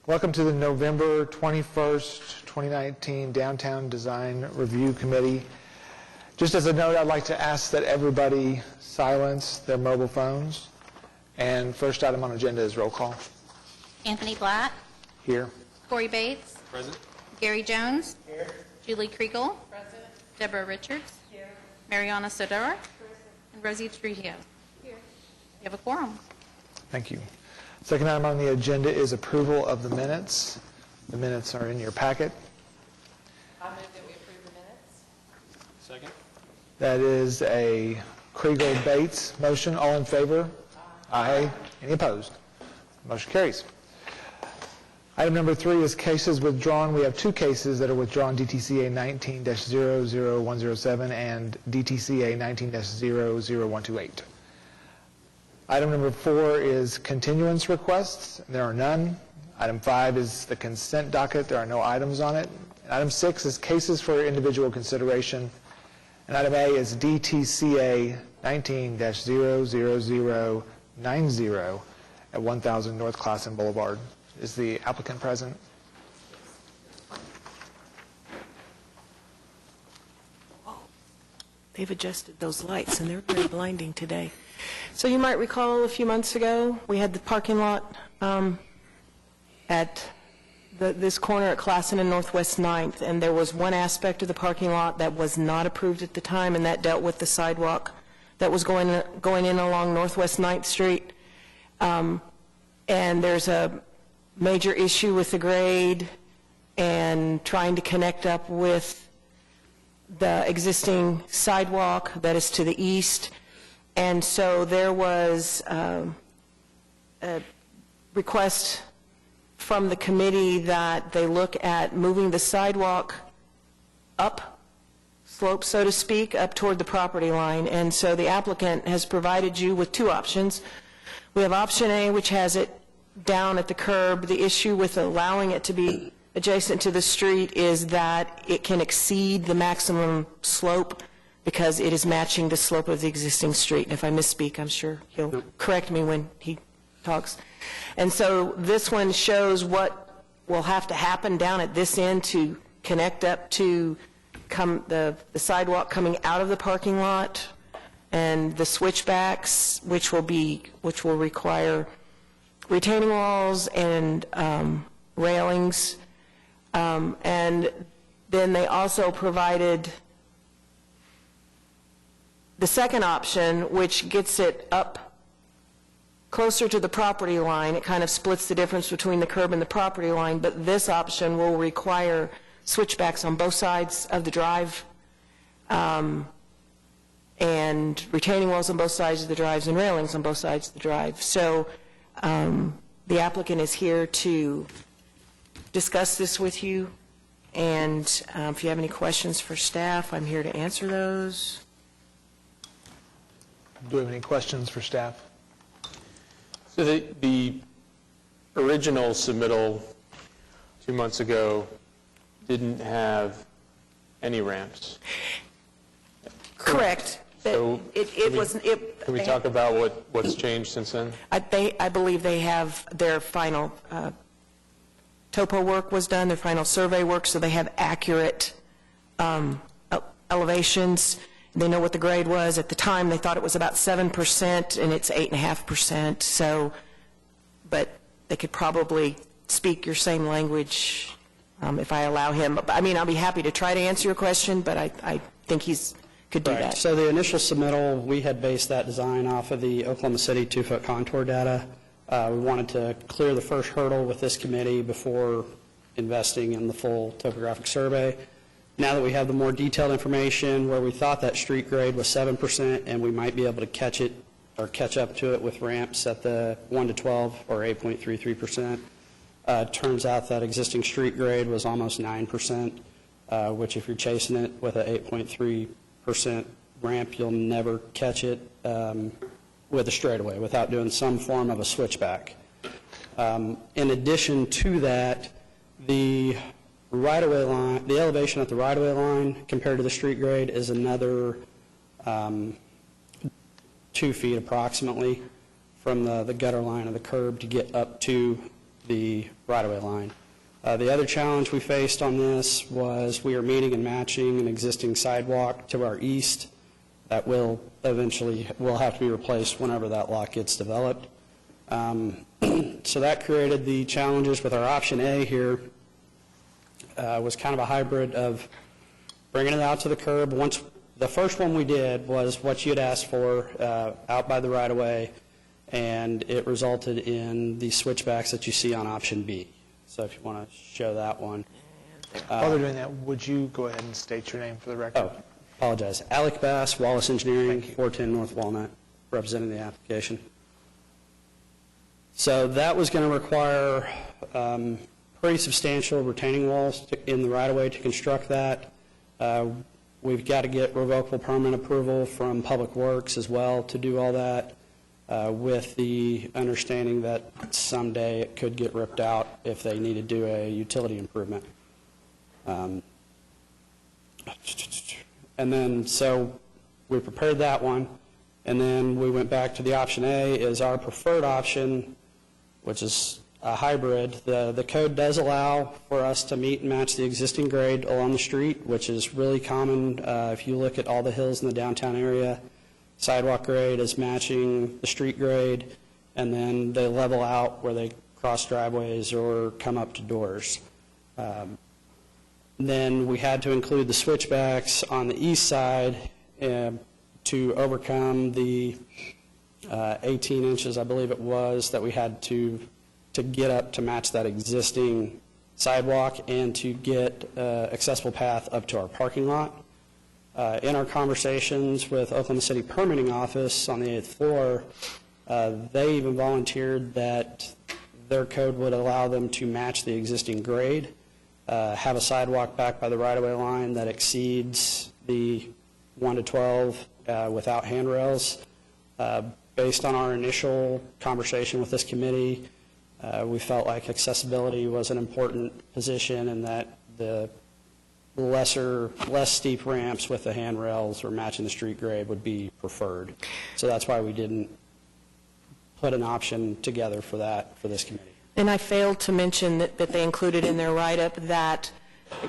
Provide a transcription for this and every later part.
Welcome to the November 21st, 2019 Downtown Design Review Committee. Just as a note, I'd like to ask that everybody silence their mobile phones. And first item on the agenda is roll call. Anthony Black. Here. Corey Bates. Present. Gary Jones. Here. Julie Kriegel. Present. Deborah Richards. Here. Mariana Sodora. Present. And Rosie Trujillo. Here. You have a quorum. Thank you. Second item on the agenda is approval of the minutes. The minutes are in your packet. I move that we approve the minutes. Second. That is a Kriegel-Bates motion. All in favor? Aye. Any opposed? Motion carries. Item number 3 is cases withdrawn. We have 2 cases that are withdrawn, DTCA 19-00107 and DTCA 19-00128. Item number 4 is continuance requests. There are none. Item 5 is the consent docket. There are no items on it. And item 6 is cases for individual consideration. And item A is DTCA 19-00090 at 1000 North Classen Boulevard. Is the applicant present? They've adjusted those lights, and they're very blinding today. So you might recall a few months ago, we had the parking lot at this corner at Classen and Northwest 9th, and there was one aspect of the parking lot that was not approved at the time, and that dealt with the sidewalk that was going in along Northwest 9th Street. And there's a major issue with the grade and trying to connect up with the existing sidewalk that is to the east. And so there was a request from the committee that they look at moving the sidewalk up slope, so to speak, up toward the property line. And so the applicant has provided you with 2 options. We have option A, which has it down at the curb. The issue with allowing it to be adjacent to the street is that it can exceed the maximum slope because it is matching the slope of the existing street. And if I misspeak, I'm sure he'll correct me when he talks. And so this one shows what will have to happen down at this end to connect up to the sidewalk coming out of the parking lot, and the switchbacks, which will require retaining walls and railings. And then they also provided the second option, which gets it up closer to the property line. It kind of splits the difference between the curb and the property line, but this option will require switchbacks on both sides of the drive, and retaining walls on both sides of the drives and railings on both sides of the drive. So the applicant is here to discuss this with you, and if you have any questions for staff, I'm here to answer those. Do we have any questions for staff? So the original submittal 2 months ago didn't have any ramps. Correct. So can we talk about what's changed since then? I believe they have their final topo work was done, their final survey work, so they have accurate elevations. They know what the grade was. At the time, they thought it was about 7%, and it's 8.5%. So, but they could probably speak your same language if I allow him. I mean, I'll be happy to try to answer your question, but I think he's could do that. So the initial submittal, we had based that design off of the Oklahoma City 2-foot contour data. We wanted to clear the first hurdle with this committee before investing in the full topographic survey. Now that we have the more detailed information where we thought that street grade was 7% and we might be able to catch it or catch up to it with ramps at the 1 to 12 or 8.33%, turns out that existing street grade was almost 9%, which if you're chasing it with an 8.3% ramp, you'll never catch it with a straightaway without doing some form of a switchback. In addition to that, the right-of-way line, the elevation at the right-of-way line compared to the street grade is another 2 feet approximately from the gutter line of the curb to get up to the right-of-way line. The other challenge we faced on this was we are meeting and matching an existing sidewalk to our east that will have to be replaced whenever that lot gets developed. So that created the challenges with our option A here. Was kind of a hybrid of bringing it out to the curb. The first one we did was what you had asked for, out by the right-of-way, and it resulted in the switchbacks that you see on option B. So if you want to show that one. While they're doing that, would you go ahead and state your name for the record? Oh, apologize. Alec Bass, Wallace Engineering, 410 North Walnut, representing the application. So that was going to require pretty substantial retaining walls in the right-of-way to construct that. We've got to get revocable permit approval from Public Works as well to do all that, with the understanding that someday it could get ripped out if they need to do a utility improvement. And then, so we prepared that one, and then we went back to the option A is our preferred option, which is a hybrid. The code does allow for us to meet and match the existing grade along the street, which is really common. If you look at all the hills in the downtown area, sidewalk grade is matching the street grade, and then they level out where they cross driveways or come up to doors. Then we had to include the switchbacks on the east side to overcome the 18 inches, I believe it was, that we had to get up to match that existing sidewalk and to get accessible path up to our parking lot. In our conversations with Oklahoma City Permitting Office on the 8th floor, they even volunteered that their code would allow them to match the existing grade, have a sidewalk back by the right-of-way line that exceeds the 1 to 12 without handrails. Based on our initial conversation with this committee, we felt like accessibility was an important position and that the less steep ramps with the handrails or matching the street grade would be preferred. So that's why we didn't put an option together for that for this committee. And I failed to mention that they included in their write-up that,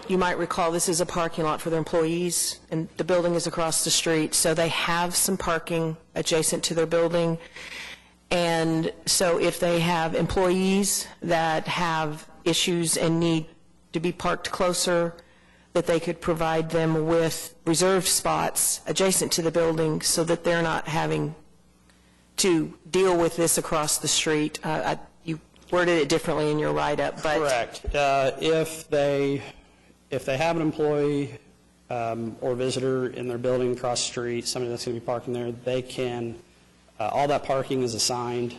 you might recall, this is a parking lot for their employees, and the building is across the street, so they have some parking adjacent to their building. And so if they have employees that have issues and need to be parked closer, that they could provide them with reserved spots adjacent to the building so that they're not having to deal with this across the street. You worded it differently in your write-up, but... Correct. If they have an employee or visitor in their building across the street, somebody that's going to be parking there, they can, all that parking is assigned,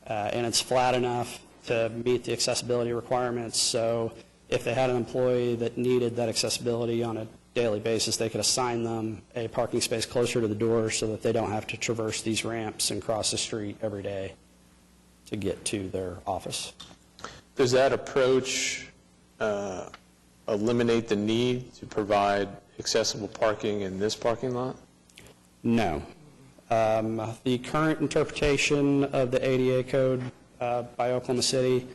and it's flat enough to meet the accessibility requirements. So if they had an employee that needed that accessibility on a daily basis, they could assign them a parking space closer to the door so that they don't have to traverse these ramps and cross the street every day to get to their office. Does that approach eliminate the need to provide accessible parking in this parking lot? No. The current interpretation of the ADA code by Oklahoma City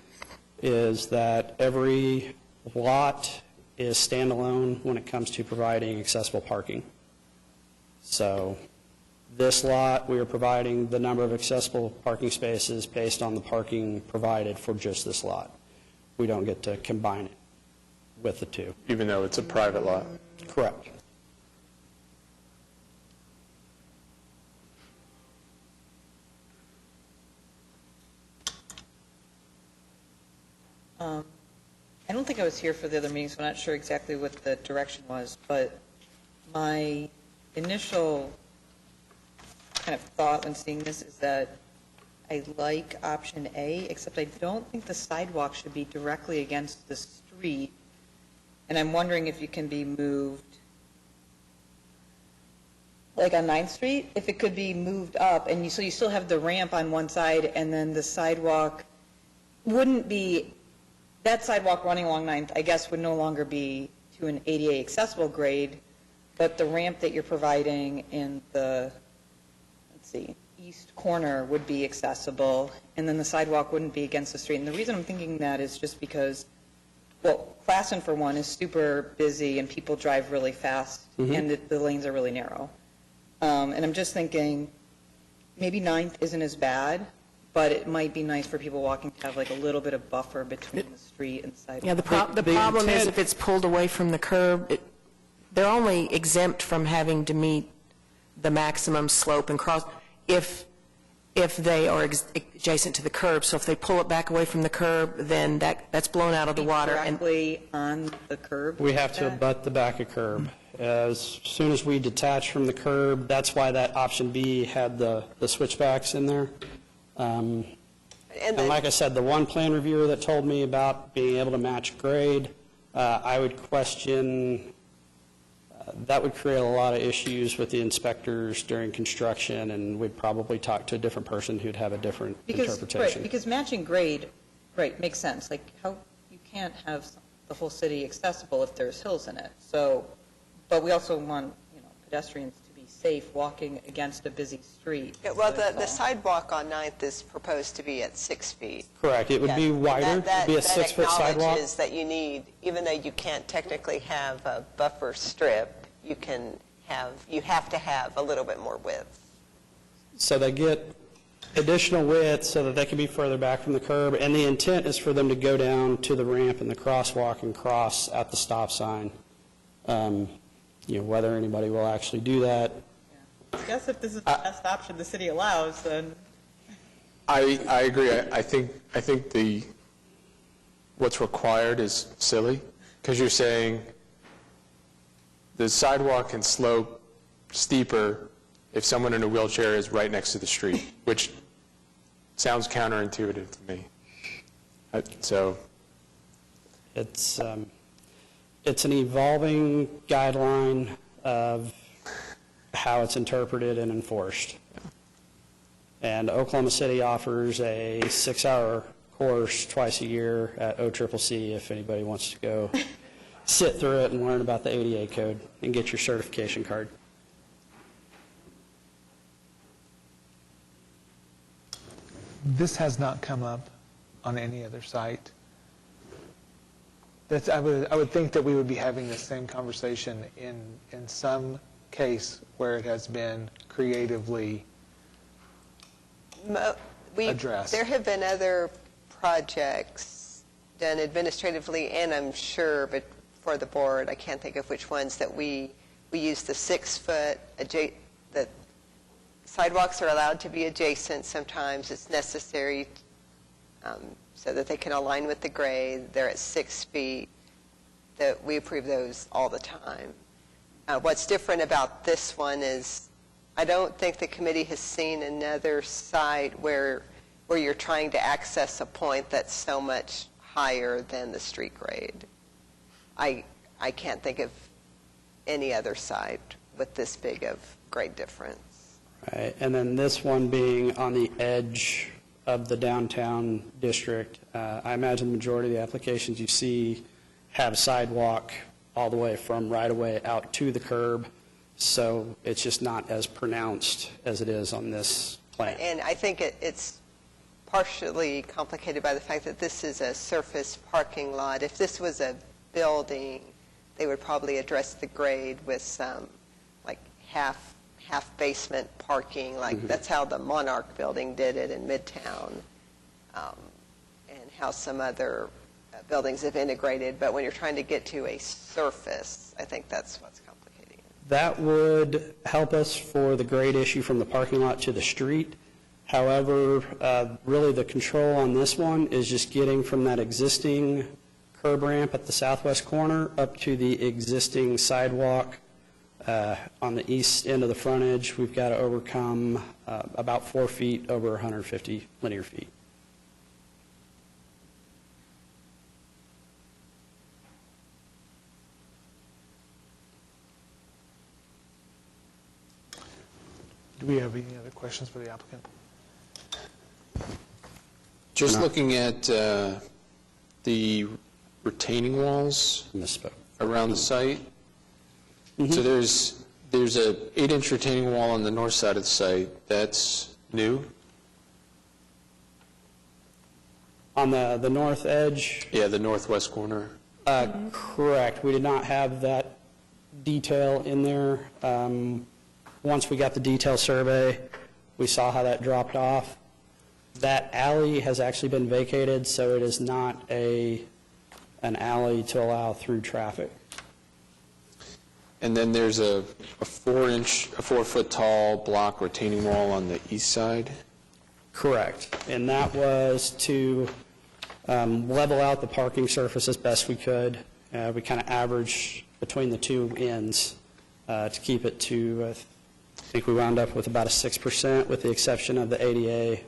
is that every lot is standalone when it comes to providing accessible parking. So this lot, we are providing the number of accessible parking spaces based on the parking provided for just this lot. We don't get to combine it with the two. Even though it's a private lot? Correct. I don't think I was here for the other meetings, so I'm not sure exactly what the direction was, but my initial kind of thought when seeing this is that I like option A, except I don't think the sidewalk should be directly against the street, and I'm wondering if you can be moved, like on 9th Street, if it could be moved up, and so you still have the ramp on one side, and then the sidewalk wouldn't be, that sidewalk running along 9th, I guess, would no longer be to an ADA accessible grade, but the ramp that you're providing in the, let's see, east corner would be accessible, and then the sidewalk wouldn't be against the street. And the reason I'm thinking that is just because, well, Classen, for one, is super busy, and people drive really fast, and the lanes are really narrow. And I'm just thinking, maybe 9th isn't as bad, but it might be nice for people walking to have like a little bit of buffer between the street and the sidewalk. Yeah, the problem is if it's pulled away from the curb, they're only exempt from having to meet the maximum slope and cross if they are adjacent to the curb. So if they pull it back away from the curb, then that's blown out of the water. Directly on the curb? We have to abut the back of curb. As soon as we detach from the curb, that's why that option B had the switchbacks in there. And like I said, the one plan reviewer that told me about being able to match grade, I would question, that would create a lot of issues with the inspectors during construction, and we'd probably talk to a different person who'd have a different interpretation. Right, because matching grade, right, makes sense. Like, how, you can't have the whole city accessible if there's hills in it. So, but we also want, pedestrians to be safe walking against a busy street. Yeah, well, the sidewalk on 9th is proposed to be at 6 feet. Correct. It would be wider. It would be a 6-foot That sidewalk. acknowledges that you need, even though you can't technically have a buffer strip, you have to have a little bit more width. So they get additional width so that they can be further back from the curb, and the intent is for them to go down to the ramp and the crosswalk and cross at the stop sign. Whether anybody will actually do that. I guess if this is the best option the city allows, then. I agree. I think what's required is silly, because you're saying the sidewalk can slope steeper if someone in a wheelchair is right next to the street, which sounds counterintuitive to me. So it's an evolving guideline of how it's interpreted and enforced. And Oklahoma City offers a 6-hour course twice a year at OCCC if anybody wants to go sit through it and learn about the ADA code and get your certification card. This has not come up on any other site. I would think that we would be having the same conversation in some case where it has been creatively addressed. There have been other projects done administratively, and I'm sure, but for the board, I can't think of which ones, that we use the 6-foot, that sidewalks are allowed to be adjacent sometimes. It's necessary so that they can align with the grade. They're at 6 feet. That we approve those all the time. What's different about this one is I don't think the committee has seen another site where you're trying to access a point that's so much higher than the street grade. I can't think of any other site with this big of grade difference. Right. And then this one being on the edge of the downtown district, I imagine the majority of the applications you see have sidewalk all the way from right-of-way out to the curb, so it's just not as pronounced as it is on this plan. And I think it's partially complicated by the fact that this is a surface parking lot. If this was a building, they would probably address the grade with some like half basement parking, like that's how the Monarch building did it in Midtown, and how some other buildings have integrated. But when you're trying to get to a surface, I think that's what's complicating it. That would help us for the grade issue from the parking lot to the street. However, really the control on this one is just getting from that existing curb ramp at the southwest corner up to the existing sidewalk on the east end of the frontage. We've got to overcome about 4 feet over 150 linear feet. Do we have any other questions for the applicant? just looking at the retaining walls Misspoke. around the site. So there's a 8-inch retaining wall on the north side of the site. That's new? On the north edge, Yeah, the northwest corner. correct. We did not have that detail in there. Once we got the detail survey, we saw how that dropped off. That alley has actually been vacated, so it is not an alley to allow through traffic. And then there's a 4 foot tall block retaining wall on the east side. Correct. And that was to level out the parking surface as best we could. We kind of averaged between the two ends to keep it to, I think we wound up with about a 6%, with the exception of the ADA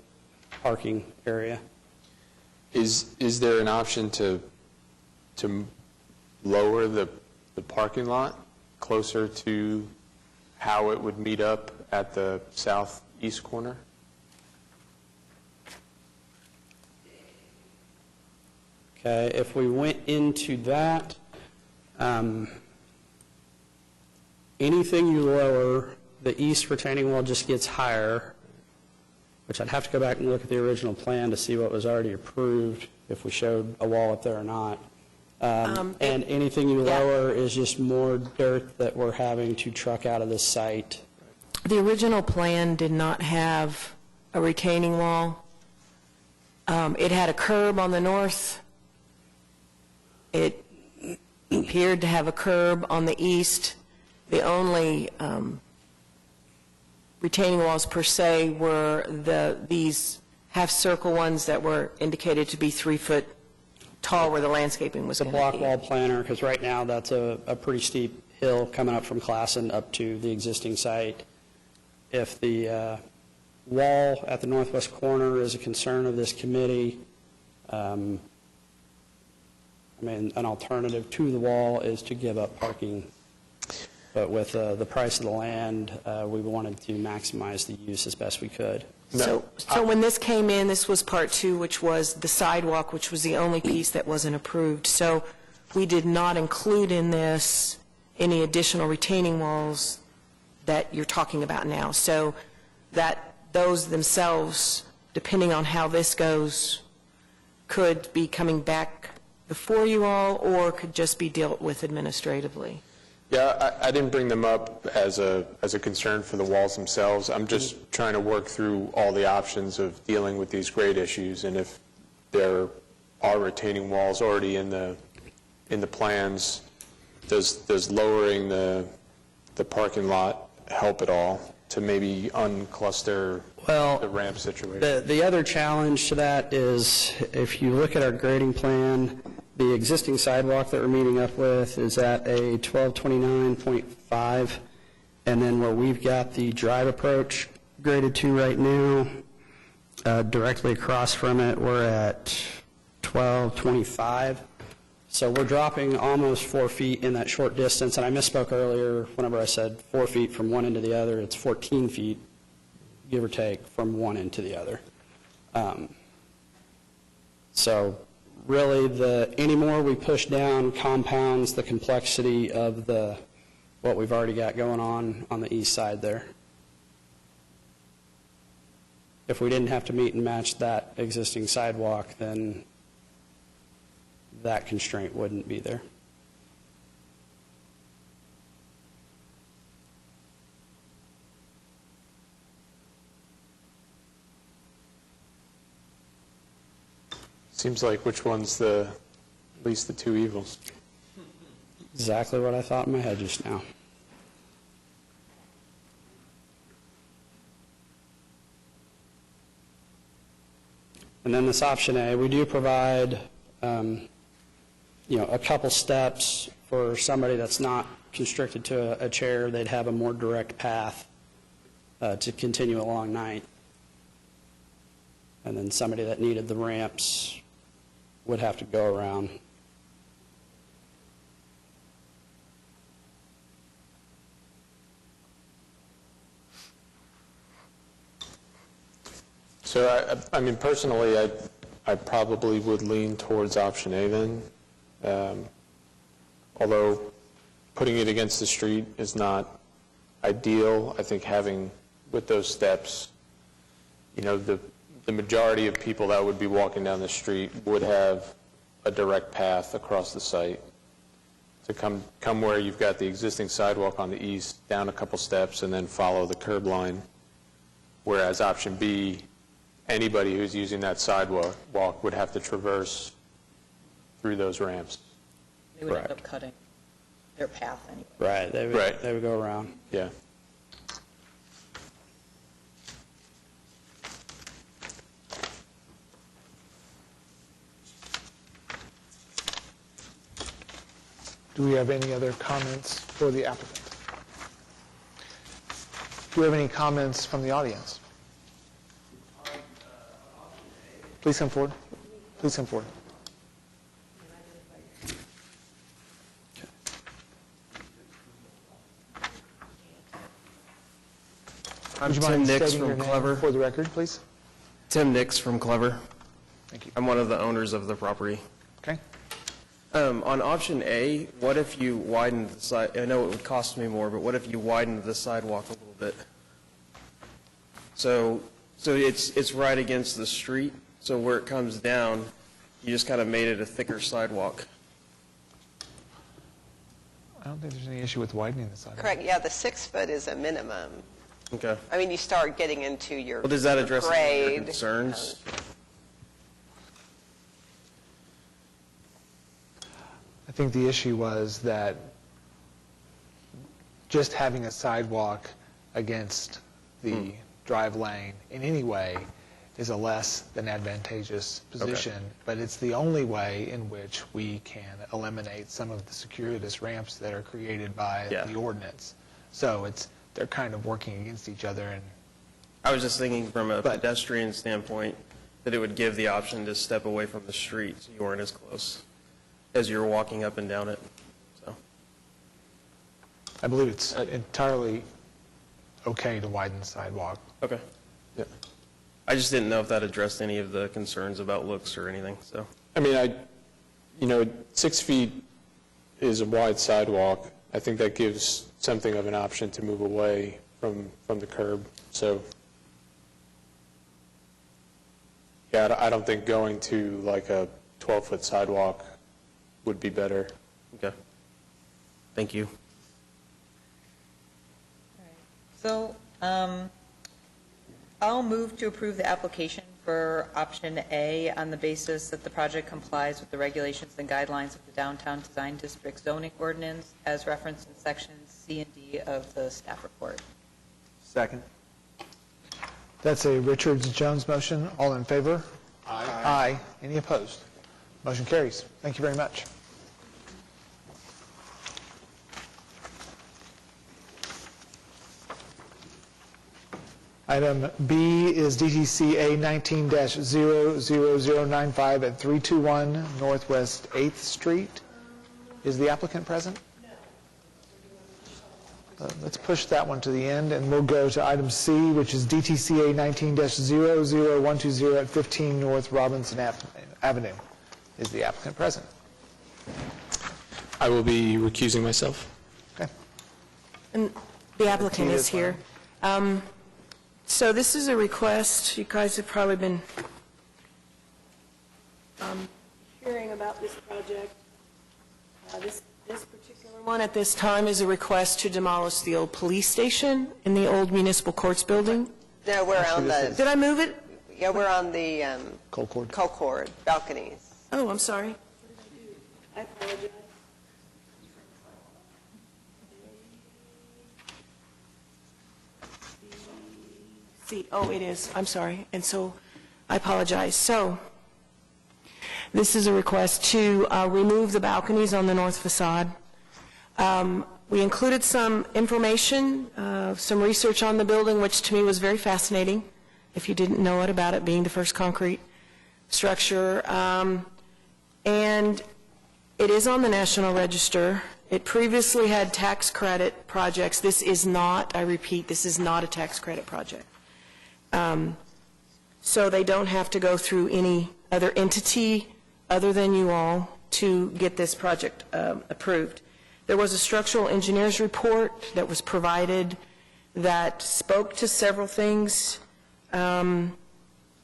parking area. Is there an option to lower the parking lot closer to how it would meet up at the southeast corner? Okay, if we went into that, anything you lower, the east retaining wall just gets higher, which I'd have to go back and look at the original plan to see what was already approved, if we showed a wall up there or not. And anything you yeah. lower is just more dirt that we're having to truck out of the site. The original plan did not have a retaining wall. It had a curb on the north. It appeared to have a curb on the east. The only retaining walls per se were these half-circle ones that were indicated to be 3 foot tall where the landscaping was The going to block be. wall planter, because right now that's a pretty steep hill coming up from Classen up to the existing site. If the wall at the northwest corner is a concern of this committee, an alternative to the wall is to give up parking. But with the price of the land, we wanted to maximize the use as best we could. So when this came in, this was part 2, which was the sidewalk, which was the only piece that wasn't approved. So we did not include in this any additional retaining walls that you're talking about now. So that those themselves, depending on how this goes, could be coming back before you all, or could just be dealt with administratively. Yeah, I didn't bring them up as a concern for the walls themselves. I'm just trying to work through all the options of dealing with these grade issues, and if there are retaining walls already in the plans, does lowering the parking lot help at all to maybe uncluster the ramp situation? The other challenge to that is, if you look at our grading plan, the existing sidewalk that we're meeting up with is at a 1229.5, and then where we've got the drive approach graded to right now, directly across from it, we're at 1225. So we're dropping almost 4 feet in that short distance, and I misspoke earlier whenever I said 4 feet from one end to the other. It's 14 feet, give or take, from one end to the other. So really, any more we push down compounds the complexity of what we've already got going on the east side there. If we didn't have to meet and match that existing sidewalk, then that constraint wouldn't be there. Seems like which one's the least the two evils? Exactly what I thought in my head just now. And then this option A, we do provide, a couple steps for somebody that's not constricted to a chair. They'd have a more direct path to continue along 9th. And then somebody that needed the ramps would have to go around. So, personally, I probably would lean towards option A then. Although putting it against the street is not ideal, I think having, with those steps, the majority of people that would be walking down the street would have a direct path across the site to come where you've got the existing sidewalk on the east, down a couple steps, and then follow the curb line. Whereas option B, anybody who's using that sidewalk would have to traverse through those ramps. They would end Correct. up cutting their path anyway. Right, they would go around. Yeah. Do we have any other comments for the applicant? Do we have any comments from the audience? Please come forward. Please come forward. I'm Would you Tim mind Nix stating your from name Clever. for the record, please? Tim Nix from Clever. Thank you. I'm one of the owners of the property. Okay. On option A, what if you widened the side, I know it would cost me more, but what if you widened the sidewalk a little bit? So it's right against the street, so where it comes down, you just kind of made it a thicker sidewalk. I don't think there's any issue with widening the sidewalk. Correct, yeah, the 6 foot is a minimum. Okay. I mean, you start getting into your Well, does that address any of your grade. concerns? I think the issue was that just having a sidewalk against the drive lane in any way is a less than advantageous position, but it's the only way in which we can eliminate some of the circuitous ramps that are created by the ordinance. So they're kind of working against each other. And I was just thinking from a pedestrian standpoint that it would give the option to step away from the street so you weren't as close as you're walking up and down it. So I believe it's entirely okay to widen the sidewalk. okay. Yeah. I just didn't know if that addressed any of the concerns about looks or anything, so. I mean, 6 feet is a wide sidewalk. I think that gives something of an option to move away from the curb. So, yeah, I don't think going to like a 12-foot sidewalk would be better. Okay. Thank you. So I'll move to approve the application for option A on the basis that the project complies with the regulations and guidelines of the Downtown Design District zoning ordinance as referenced in sections C and D of the staff report. Second. That's a Richards-Jones motion. All in favor? Aye. Aye. Any opposed? Motion carries. Thank you very much. Item B is DTCA 19-00095 at 321 Northwest 8th Street. Is the applicant present? No. Let's push that one to the end, and we'll go to item C, which is DTCA 19-00120 at 15 North Robinson Avenue. Is the applicant present? I will be recusing myself. Okay. And the applicant is here. So this is a request, you guys have probably been hearing about this project. This particular one at this time is a request to demolish the old police station in the old municipal courts building. No, we're on this Did I move it? we're on the Colcord. balconies. Oh, I'm sorry. I apologize. Oh, it is. I'm sorry. And so I apologize. So this is a request to remove the balconies on the north facade. We included some information, some research on the building, which to me was very fascinating, if you didn't know it, about it being the first concrete structure. And it is on the National Register. It previously had tax credit projects. This is not, I repeat, this is not a tax credit project. So they don't have to go through any other entity other than you all to get this project approved. There was a structural engineer's report that was provided that spoke to several things.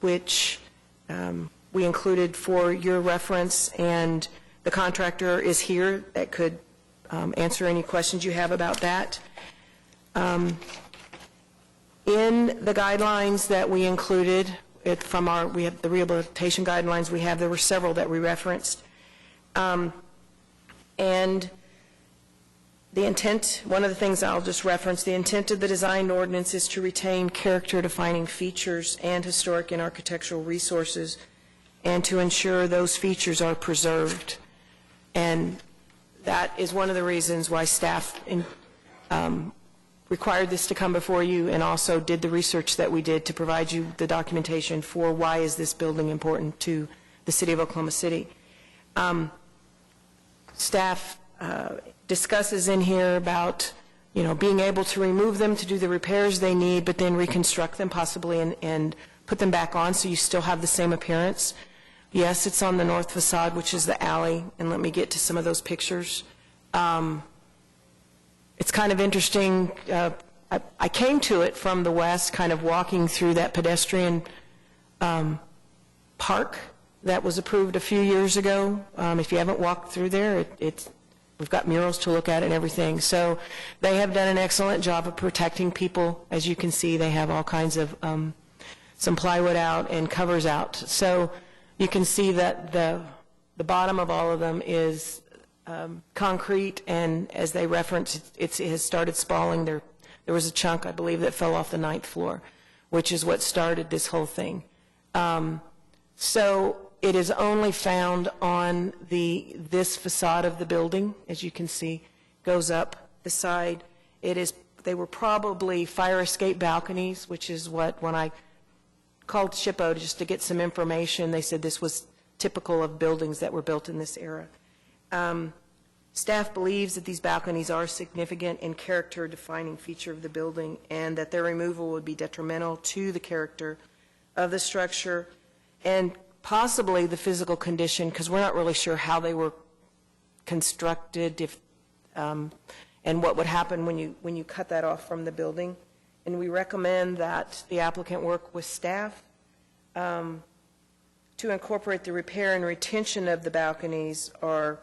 which we included for your reference, and the contractor is here that could answer any questions you have about that. In the guidelines that we included from we have the rehabilitation guidelines we have, there were several that we referenced. And the intent, one of the things I'll just reference, the intent of the design ordinance is to retain character-defining features and historic and architectural resources, and to ensure those features are preserved. And that is one of the reasons why staff required this to come before you, and also did the research that we did to provide you the documentation for why is this building important to the city of Oklahoma City. Staff discusses in here about, being able to remove them to do the repairs they need, but then reconstruct them possibly and put them back on so you still have the same appearance. Yes, it's on the north facade, which is the alley, and let me get to some of those pictures. It's kind of interesting. I came to it from the west, kind of walking through that pedestrian park that was approved a few years ago. If you haven't walked through there, we've got murals to look at and everything. So they have done an excellent job of protecting people. As you can see, they have all kinds of some plywood out and covers out. So you can see that the bottom of all of them is concrete, and as they reference, it has started spalling. There was a chunk, I believe, that fell off the 9th floor, which is what started this whole thing. So it is only found on this facade of the building, as you can see, goes up the side. They were probably fire escape balconies, which is what, when I called SHPO just to get some information, they said this was typical of buildings that were built in this era. Staff believes that these balconies are a significant and character-defining feature of the building, and that their removal would be detrimental to the character of the structure and possibly the physical condition, because we're not really sure how they were constructed and what would happen when you cut that off from the building. And we recommend that the applicant work with staff to incorporate the repair and retention of the balconies or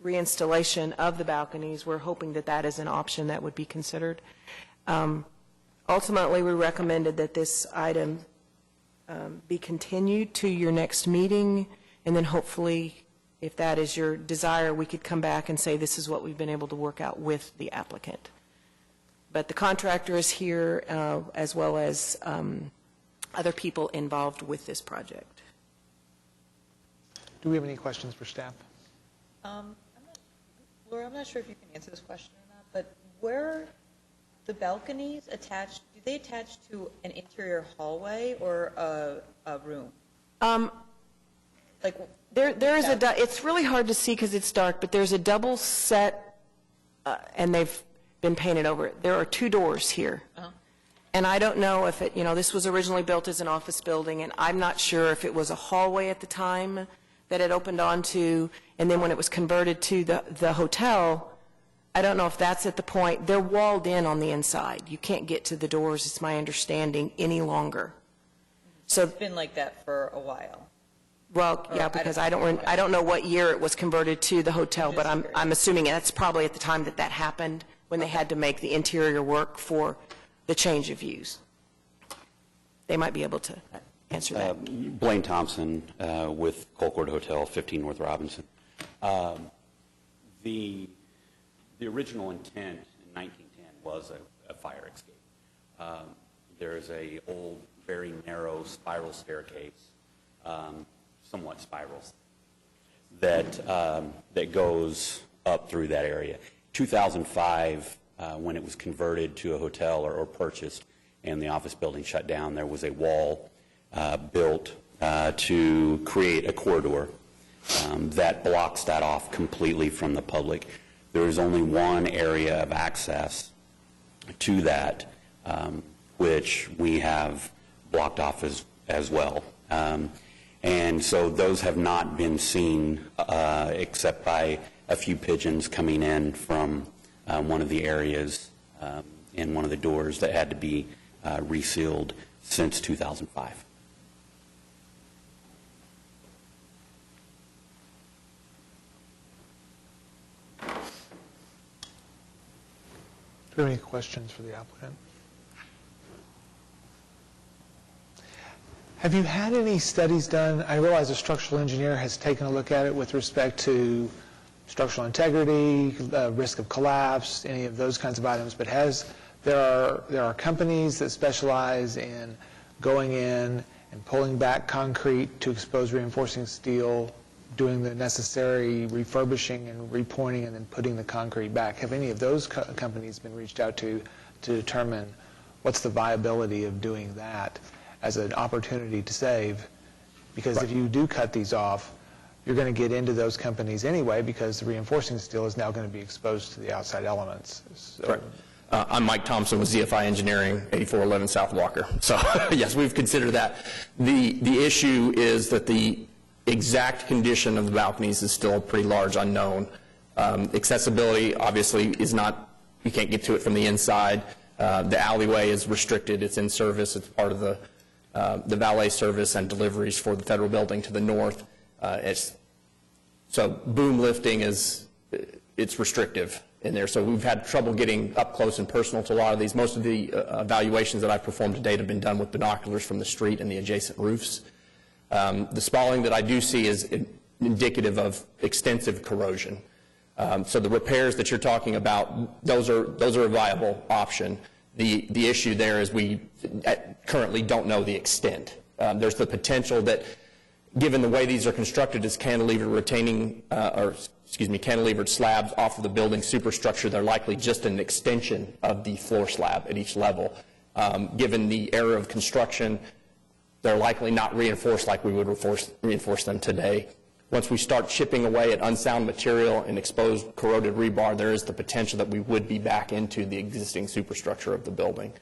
reinstallation of the balconies. We're hoping that that is an option that would be considered. Ultimately, we recommended that this item be continued to your next meeting, and then hopefully, if that is your desire, we could come back and say this is what we've been able to work out with the applicant. But the contractor is here, as well as other people involved with this project. Do we have any questions for staff? Laura, I'm not sure if you can answer this question or not, but where the balconies attached, do they attach to an interior hallway or a room? There is it's really hard to see because it's dark, but there's a double set, and they've been painted over it. There are 2 doors here. And I don't know if this was originally built as an office building, and I'm not sure if it was a hallway at the time that it opened onto, and then when it was converted to the hotel, I don't know if that's at the point. They're walled in on the inside. You can't get to the doors, it's my understanding, any longer. So it's been like that for a while. Well, yeah, because I don't know what year it was converted to the hotel, but I'm assuming that's probably at the time that happened, when they had to make the interior work for the change of use. They might be able to answer that. Blaine Thompson with Colcord Hotel, 15 North Robinson. The original intent in 1910 was a fire escape. There is a old, very narrow spiral staircase, somewhat spirals, that goes up through that area. 2005, when it was converted to a hotel or purchased and the office building shut down, there was a wall built to create a corridor that blocks that off completely from the public. There is only one area of access to that, which we have blocked off as well. And so those have not been seen except by a few pigeons coming in from one of the areas in one of the doors that had to be resealed since 2005. we have any questions for the applicant? Have you had any studies done? I realize a structural engineer has taken a look at it with respect to structural integrity, risk of collapse, any of those kinds of items, but there are companies that specialize in going in and pulling back concrete to expose reinforcing steel, doing the necessary refurbishing and repointing, and then putting the concrete back. Have any of those companies been reached out to determine what's the viability of doing that as an opportunity to save? Because if you do cut these off, you're going to get into those companies anyway, because the reinforcing steel is now going to be exposed to the outside elements. So, correct. I'm Mike Thompson with ZFI Engineering, 8411 South Walker. So, yes, we've considered that. The issue is that the exact condition of the balconies is still a pretty large unknown. Accessibility, obviously, is not, you can't get to it from the inside. The alleyway is restricted. It's in service. It's part of the valet service and deliveries for the federal building to the north. So boom lifting it's restrictive in there. So we've had trouble getting up close and personal to a lot of these. Most of the evaluations that I've performed to date have been done with binoculars from the street and the adjacent roofs. The spalling that I do see is indicative of extensive corrosion. So the repairs that you're talking about, those are a viable option. The issue there is we currently don't know the extent. There's the potential that, given the way these are constructed as cantilevered cantilevered slabs off of the building superstructure, they're likely just an extension of the floor slab at each level. Given the era of construction, they're likely not reinforced like we would reinforce them today. Once we start chipping away at unsound material and exposed corroded rebar, there is the potential that we would be back into the existing superstructure of the building,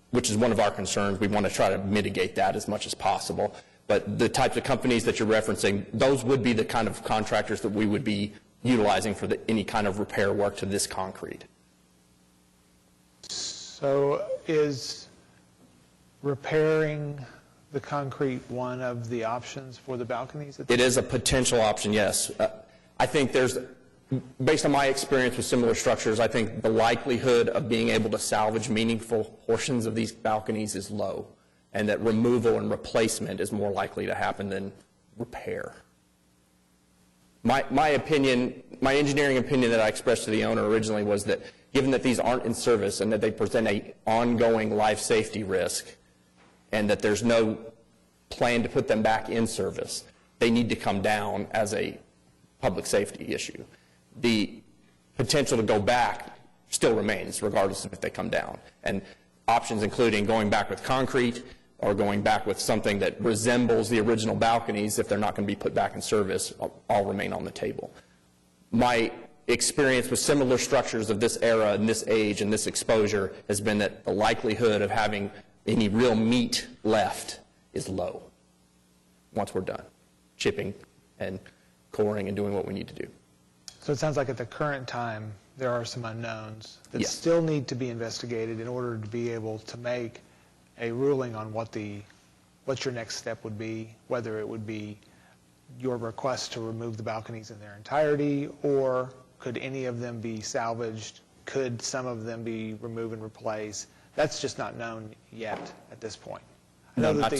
which is one of our concerns. We want to try to mitigate that as much as possible. But the types of companies that you're referencing, those would be the kind of contractors that we would be utilizing for any kind of repair work to this concrete. So is repairing the concrete one of the options for the balconies? It is a potential option, yes. I think based on my experience with similar structures, I think the likelihood of being able to salvage meaningful portions of these balconies is low, and that removal and replacement is more likely to happen than repair. My opinion, my engineering opinion that I expressed to the owner originally was that given that these aren't in service and that they present an ongoing life safety risk and that there's no plan to put them back in service, they need to come down as a public safety issue. The potential to go back still remains regardless of if they come down. And options including going back with concrete or going back with something that resembles the original balconies, if they're not going to be put back in service, all remain on the table. My experience with similar structures of this era and this age and this exposure has been that the likelihood of having any real meat left is low once we're done chipping and coring and doing what we need to do. So it sounds like at the current time, there are some unknowns that Yes. still need to be investigated in order to be able to make a ruling on what your next step would be, whether it would be your request to remove the balconies in their entirety, or could any of them be salvaged? Could some of them be removed and replaced? That's just not known yet at this point. I know that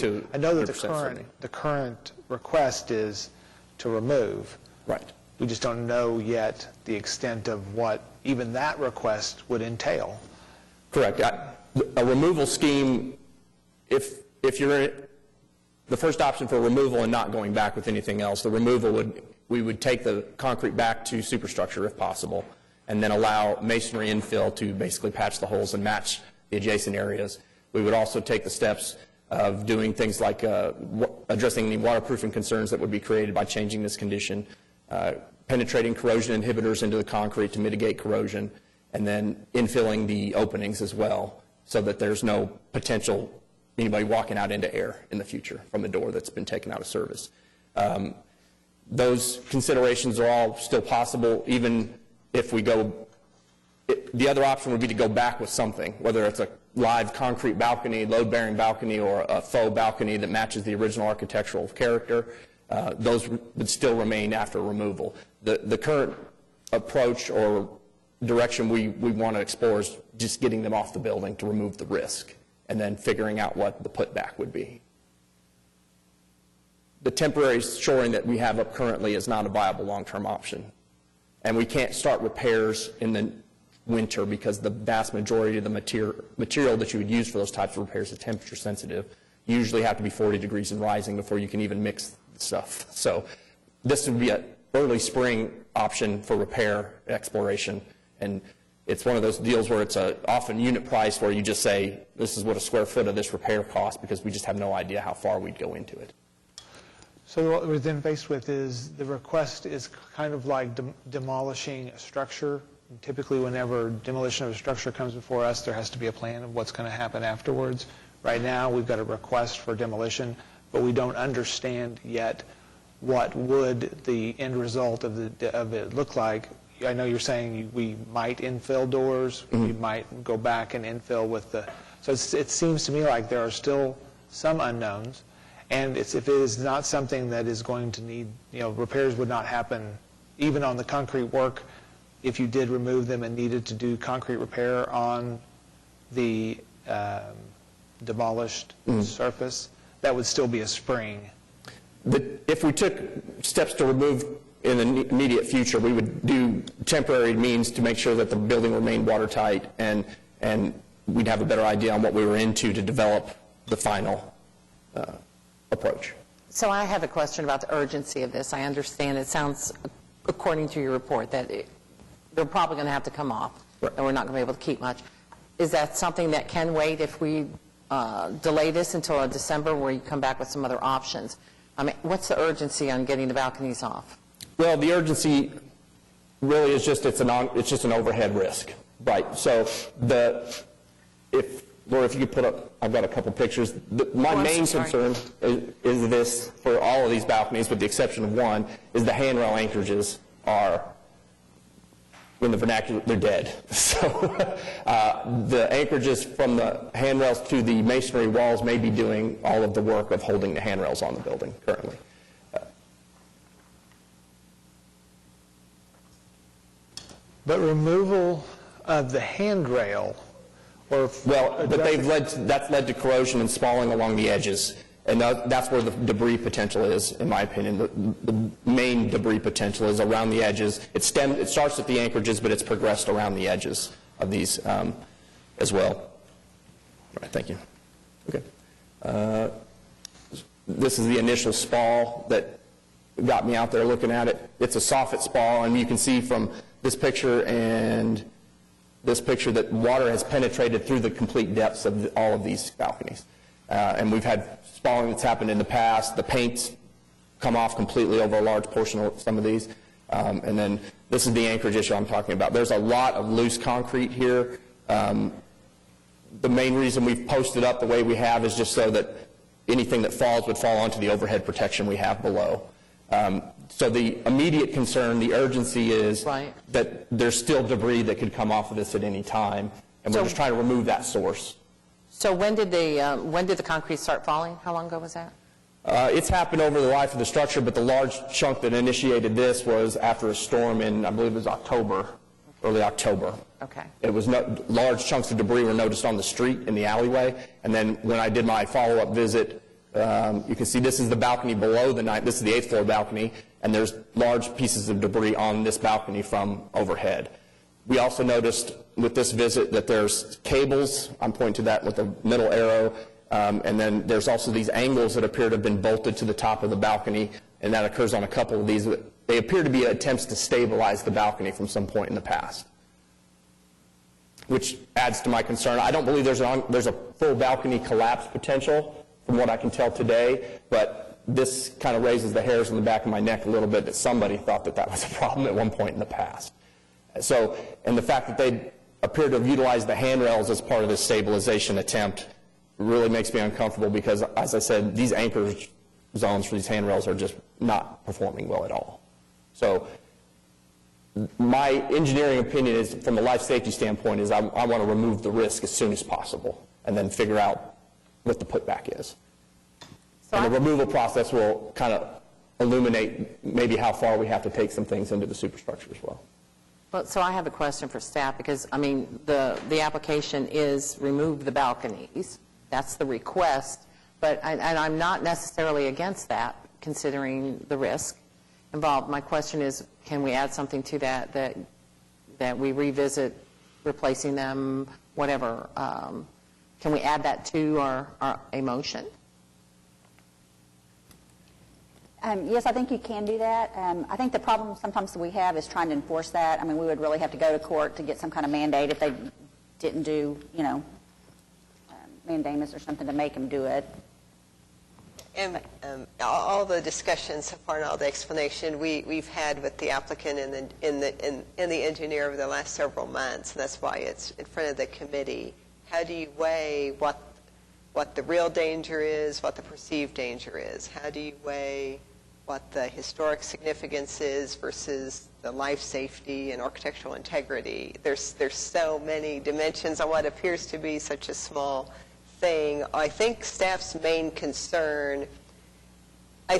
the current request is to remove. Right. We just don't know yet the extent of what even that request would entail. Correct. A removal scheme, if you're the first option for removal and not going back with anything else, the removal we would take the concrete back to superstructure if possible, and then allow masonry infill to basically patch the holes and match the adjacent areas. We would also take the steps of doing things like addressing the waterproofing concerns that would be created by changing this condition, penetrating corrosion inhibitors into the concrete to mitigate corrosion, and then infilling the openings as well so that there's no potential anybody walking out into air in the future from the door that's been taken out of service. Those considerations are all still possible even if we go. The other option would be to go back with something, whether it's a live concrete balcony, load-bearing balcony, or a faux balcony that matches the original architectural character. Those would still remain after removal. The current approach or direction we want to explore is just getting them off the building to remove the risk, and then figuring out what the putback would be. The temporary shoring that we have up currently is not a viable long-term option. And we can't start repairs in the winter because the vast majority of the material that you would use for those types of repairs is temperature sensitive. You usually have to be 40 degrees and rising before you can even mix the stuff. So this would be an early spring option for repair exploration. And it's one of those deals where it's a often unit price where you just say, this is what a square foot of this repair costs, because we just have no idea how far we'd go into it. So what we're then faced with is the request is kind of like demolishing a structure. Typically, whenever demolition of a structure comes before us, there has to be a plan of what's going to happen afterwards. Right now, we've got a request for demolition, but we don't understand yet what would the end result of it look like. I know you're saying we might infill doors, we might go back and infill with the... So it seems to me like there are still some unknowns. And if it is not something that is going to need, repairs would not happen even on the concrete work if you did remove them and needed to do concrete repair on the demolished surface, that would still be a spring. If we took steps to remove in the immediate future, we would do temporary means to make sure that the building remained watertight, and we'd have a better idea on what we were into to develop the final approach. So I have a question about the urgency of this. I understand it sounds, according to your report, that they're probably going to have to come off, right, and we're not going to be able to keep much. Is that something that can wait if we delay this until December, where you come back with some other options? I mean, what's the urgency on getting the balconies off? Well, the urgency really is just it's just an overhead risk, right? So if you could put up, I've got a couple pictures. My main concern is this for all of these balconies, with the exception of one, is the handrail anchorages are, in the vernacular, they're dead. So the anchorages from the handrails to the masonry walls may be doing all of the work of holding the handrails on the building currently. But removal of the handrail, but that's led to corrosion and spalling along the edges, and that's where the debris potential is, in my opinion. The main debris potential is around the edges. It starts at the anchorages, but it's progressed around the edges of these as well. All right, thank you. Okay. This is the initial spall that got me out there looking at it. It's a soffit spall, and you can see from this picture and this picture that water has penetrated through the complete depths of all of these balconies. And we've had spalling that's happened in the past. The paint's come off completely over a large portion of some of these. And then this is the anchorage issue I'm talking about. There's a lot of loose concrete here. The main reason we've posted up the way we have is just so that anything that falls would fall onto the overhead protection we have below. So the immediate concern, the urgency is that there's still debris that could come off of this at any time, and we're just trying to remove that source. So when did the concrete start falling? How long ago was that? It's happened over the life of the structure, but the large chunk that initiated this was after a storm in, I believe it was October, early October. Okay. It was large chunks of debris were noticed on the street in the alleyway, and then when I did my follow-up visit, you can see this is the balcony below this is the 8th floor balcony, and there's large pieces of debris on this balcony from overhead. We also noticed with this visit that there's cables, I'm pointing to that with the middle arrow, and then there's also these angles that appear to have been bolted to the top of the balcony, and that occurs on a couple of these. They appear to be attempts to stabilize the balcony from some point in the past, which adds to my concern. I don't believe there's a full balcony collapse potential from what I can tell today, but this kind of raises the hairs on the back of my neck a little bit that somebody thought that was a problem at one point in the past. So, and the fact that they appear to have utilized the handrails as part of this stabilization attempt really makes me uncomfortable because, as I said, these anchor zones for these handrails are just not performing well at all. So my engineering opinion is, from a life safety standpoint, is I want to remove the risk as soon as possible and then figure out what the putback is. And the removal process will kind of illuminate maybe how far we have to take some things into the superstructure as well. Well, so I have a question for staff, because, I mean, the application is remove the balconies. That's the request, but, and I'm not necessarily against that, considering the risk involved. My question is, can we add something to that we revisit replacing them, whatever? Can we add that to a motion? Yes, I think you can do that. I think the problem sometimes that we have is trying to enforce that. I mean, we would really have to go to court to get some kind of mandate if they didn't do, mandamus or something to make them do it. And all the discussion so far and all the explanation we've had with the applicant and the engineer over the last several months, and that's why it's in front of the committee. How do you weigh what the real danger is, what the perceived danger is? How do you weigh what the historic significance is versus the life safety and architectural integrity? There's so many dimensions on what appears to be such a small thing. I think staff's main concern, I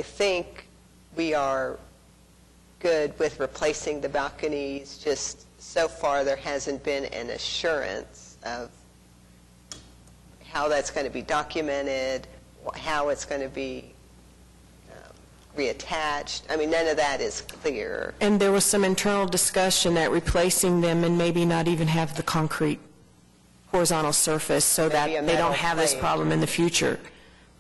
think we are good with replacing the balconies. Just so far there hasn't been an assurance of how that's going to be documented, how it's going to be reattached. I mean, none of that is clear. And there was some internal discussion that replacing them and maybe not even have the concrete horizontal surface so that Maybe a they don't metal have this plate. problem in the future.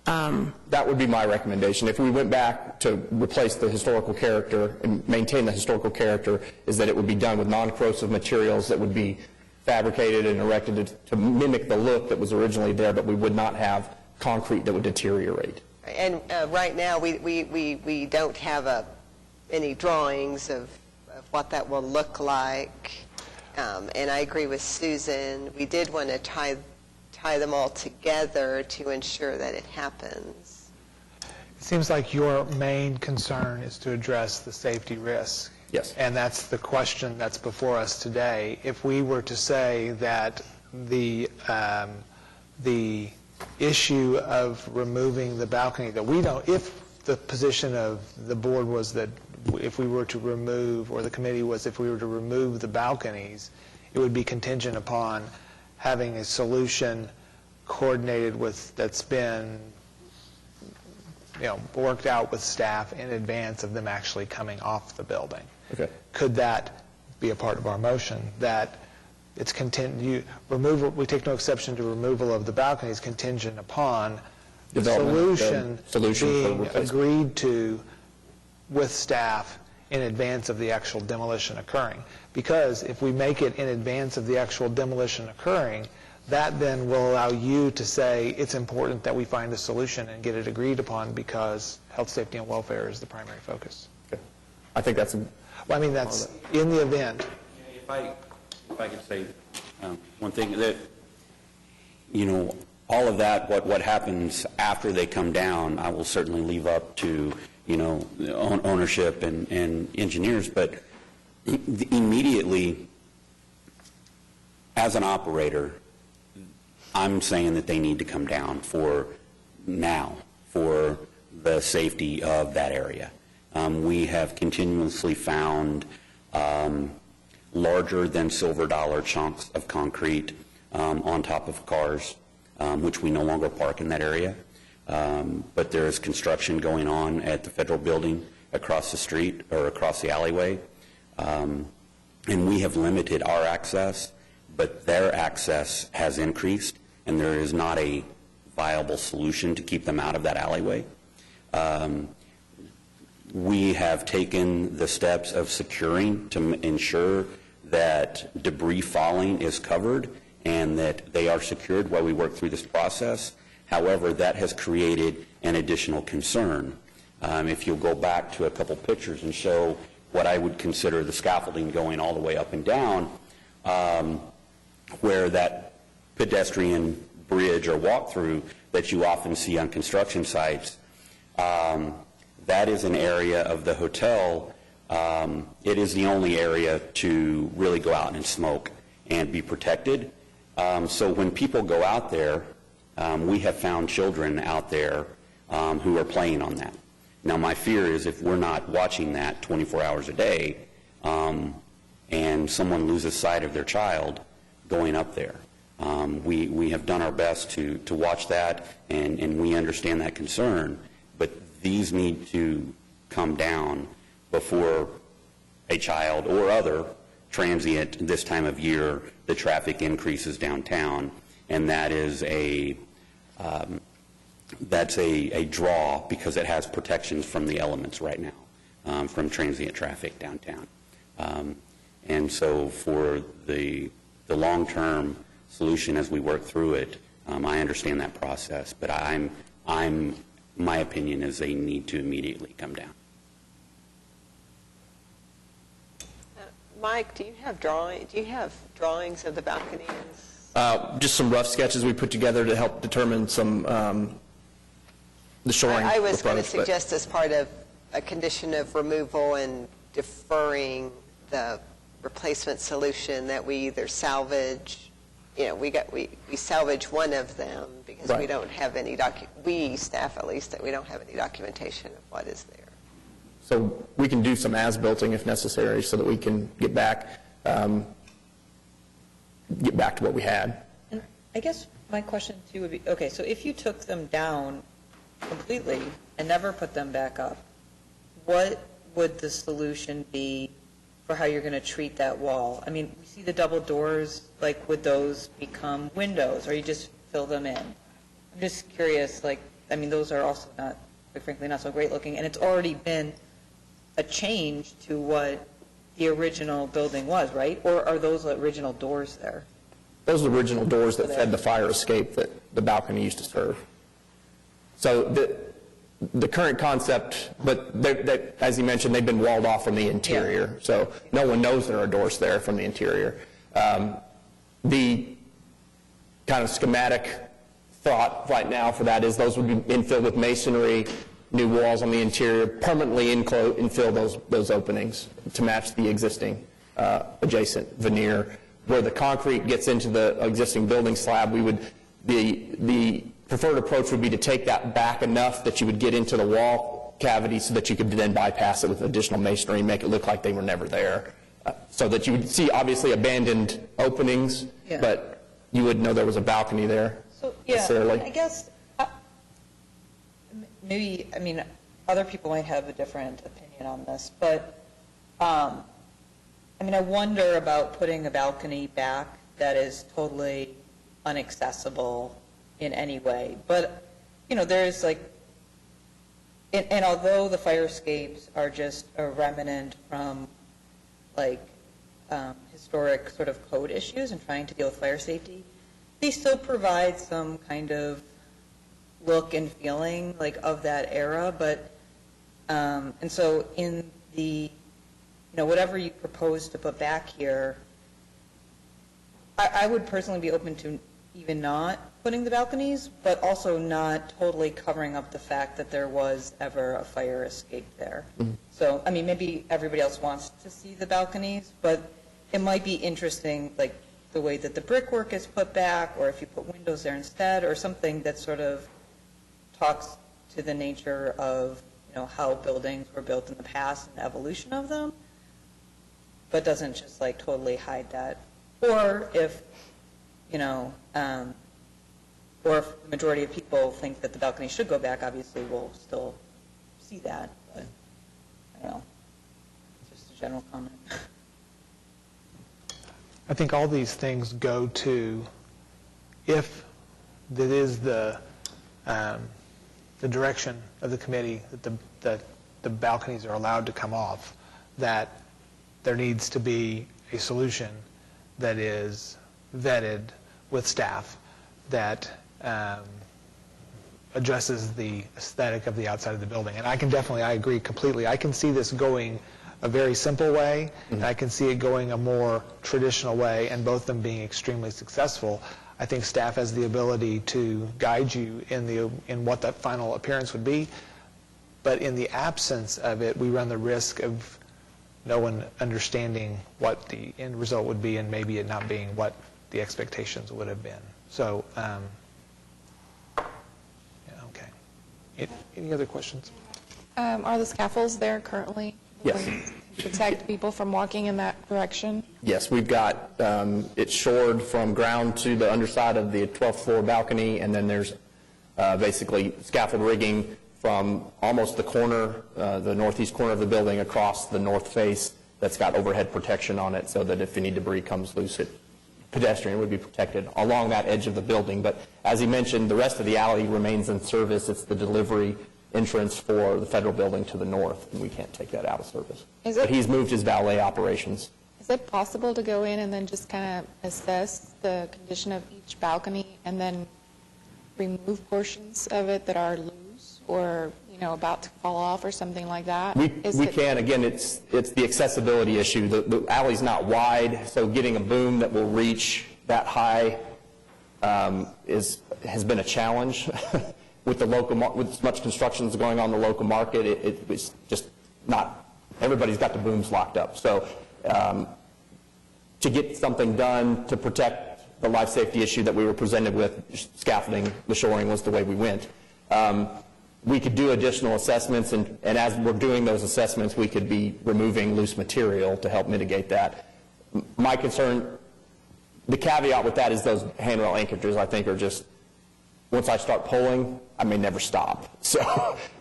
That would be my recommendation. If we went back to replace the historical character and maintain the historical character, is that it would be done with non-corrosive materials that would be fabricated and erected to mimic the look that was originally there, but we would not have concrete that would deteriorate. And right now, we don't have any drawings of what that will look like. And I agree with Susan. We did want to tie them all together to ensure that it happens. It seems like your main concern is to address the safety risk. Yes. And that's the question that's before us today. If we were to say that the issue of removing the balcony, that we don't, if the position of the board was that if we were to remove, or the committee was if we were to remove the balconies, it would be contingent upon having a solution coordinated with, that's been worked out with staff in advance of them actually coming off the building. Okay. Could that be a part of our motion, that it's removal, we take no exception to removal of the balconies contingent upon the Development, solution solution for being replacement. agreed to with staff in advance of the actual demolition occurring? Because if we make it in advance of the actual demolition occurring, that then will allow you to say it's important that we find a solution and get it agreed upon, because health, safety, and welfare is the primary focus. Okay. I think that's Well, I mean, that's in the event. If I could say one thing, that, all of that, what happens after they come down, I will certainly leave up to, ownership and engineers, but immediately, as an operator, I'm saying that they need to come down for the safety of that area. We have continuously found larger than silver dollar chunks of concrete on top of cars, which we no longer park in that area. But there is construction going on at the federal building across the street or across the alleyway. And we have limited our access, but their access has increased, and there is not a viable solution to keep them out of that alleyway. We have taken the steps of securing to ensure that debris falling is covered and that they are secured while we work through this process. However, that has created an additional concern. If you'll go back to a couple pictures and show what I would consider the scaffolding going all the way up and down, where that pedestrian bridge or walk-through that you often see on construction sites, that is an area of the hotel. It is the only area to really go out and smoke and be protected. So when people go out there, we have found children out there who are playing on that. Now, my fear is if we're not watching that 24 hours a day, and someone loses sight of their child going up there. We have done our best to watch that, and we understand that concern, but these need to come down before a child or other transient this time of year, the traffic increases downtown, and that is that's a draw because it has protections from the elements right now, from transient traffic downtown. And so for the long-term solution as we work through it, I understand that process, but my opinion is they need to immediately come down. Mike, do you have drawings of the balconies? Just some rough sketches we put together to help determine some, the shoring I was going to approach, but- suggest as part of a condition of removal and deferring the replacement solution that we either salvage, we salvage one of them because we Right. don't have any we staff at least, that we don't have any documentation of what is there. So we can do some as-builting if necessary so that we can get back to what we had. And I guess my question too would be, okay, so if you took them down completely and never put them back up, what would the solution be for how you're going to treat that wall? I mean, we see the double doors, like would those become windows or you just fill them in? I'm just curious, those are also not, quite frankly, not so great looking, and it's already been a change to what the original building was, right? Or are those original doors there? Those are the original doors that fed the fire escape that the balcony used to serve. So the current concept, but as you mentioned, they've been walled off from the interior, so no one knows there are doors there from the interior. The kind of schematic thought right now for that is those would be infilled with masonry, new walls on the interior, permanently infill those openings to match the existing adjacent veneer. Where the concrete gets into the existing building slab, the preferred approach would be to take that back enough that you would get into the wall cavity so that you could then bypass it with additional masonry and make it look like they were never there. So that you would see obviously abandoned openings, but you wouldn't know there was a balcony there necessarily. I guess maybe, other people might have a different opinion on this, but I wonder about putting a balcony back that is totally inaccessible in any way. But, there's and although the fire escapes are just a remnant from historic sort of code issues and trying to deal with fire safety, they still provide some kind of look and feeling of that era. But and so in the whatever you propose to put back here, I would personally be open to even not putting the balconies, but also not totally covering up the fact that there was ever a fire escape there. Mm-hmm. So, maybe everybody else wants to see the balconies, but it might be interesting, the way that the brickwork is put back, or if you put windows there instead, or something that sort of talks to the nature of, how buildings were built in the past and the evolution of them, but doesn't just totally hide that. Or if, or if the majority of people think that the balcony should go back, obviously we'll still see that, but I don't know, just a general comment. I think all these things go to, if that is the direction of the committee, that the balconies are allowed to come off, that there needs to be a solution that is vetted with staff that addresses the aesthetic of the outside of the building. And I agree completely. I can see this going a very simple way, and I can see it going a more traditional way, and both of them being extremely successful. I think staff has the ability to guide you in what that final appearance would be, but in the absence of it, we run the risk of no one understanding what the end result would be, and maybe it not being what the expectations would have been. So, okay. Any other questions? Are the scaffolds there currently? Yes. protect people from walking in that direction? Yes, we've got it shored from ground to the underside of the 12th floor balcony, and then there's basically scaffold rigging from almost the corner, the northeast corner of the building across the north face that's got overhead protection on it so that if any debris comes loose, pedestrian would be protected along that edge of the building. But as he mentioned, the rest of the alley remains in service. It's the delivery entrance for the federal building to the north, and we can't take that out of service. But he's moved his valet operations. Is it possible to go in and then just kind of assess the condition of each balcony and then remove portions of it that are loose or, about to fall off or something like that? We can. Again, it's the accessibility issue. The alley's not wide, so getting a boom that will reach that high has been a challenge. With with as much construction that's going on in the local market, it's just not, everybody's got the booms locked up. So to get something done to protect the life safety issue that we were presented with, scaffolding, the shoring was the way we went. We could do additional assessments, and as we're doing those assessments, we could be removing loose material to help mitigate that. My concern, the caveat with that is those handrail anchorages, I think, are just, once I start pulling, I may never stop. So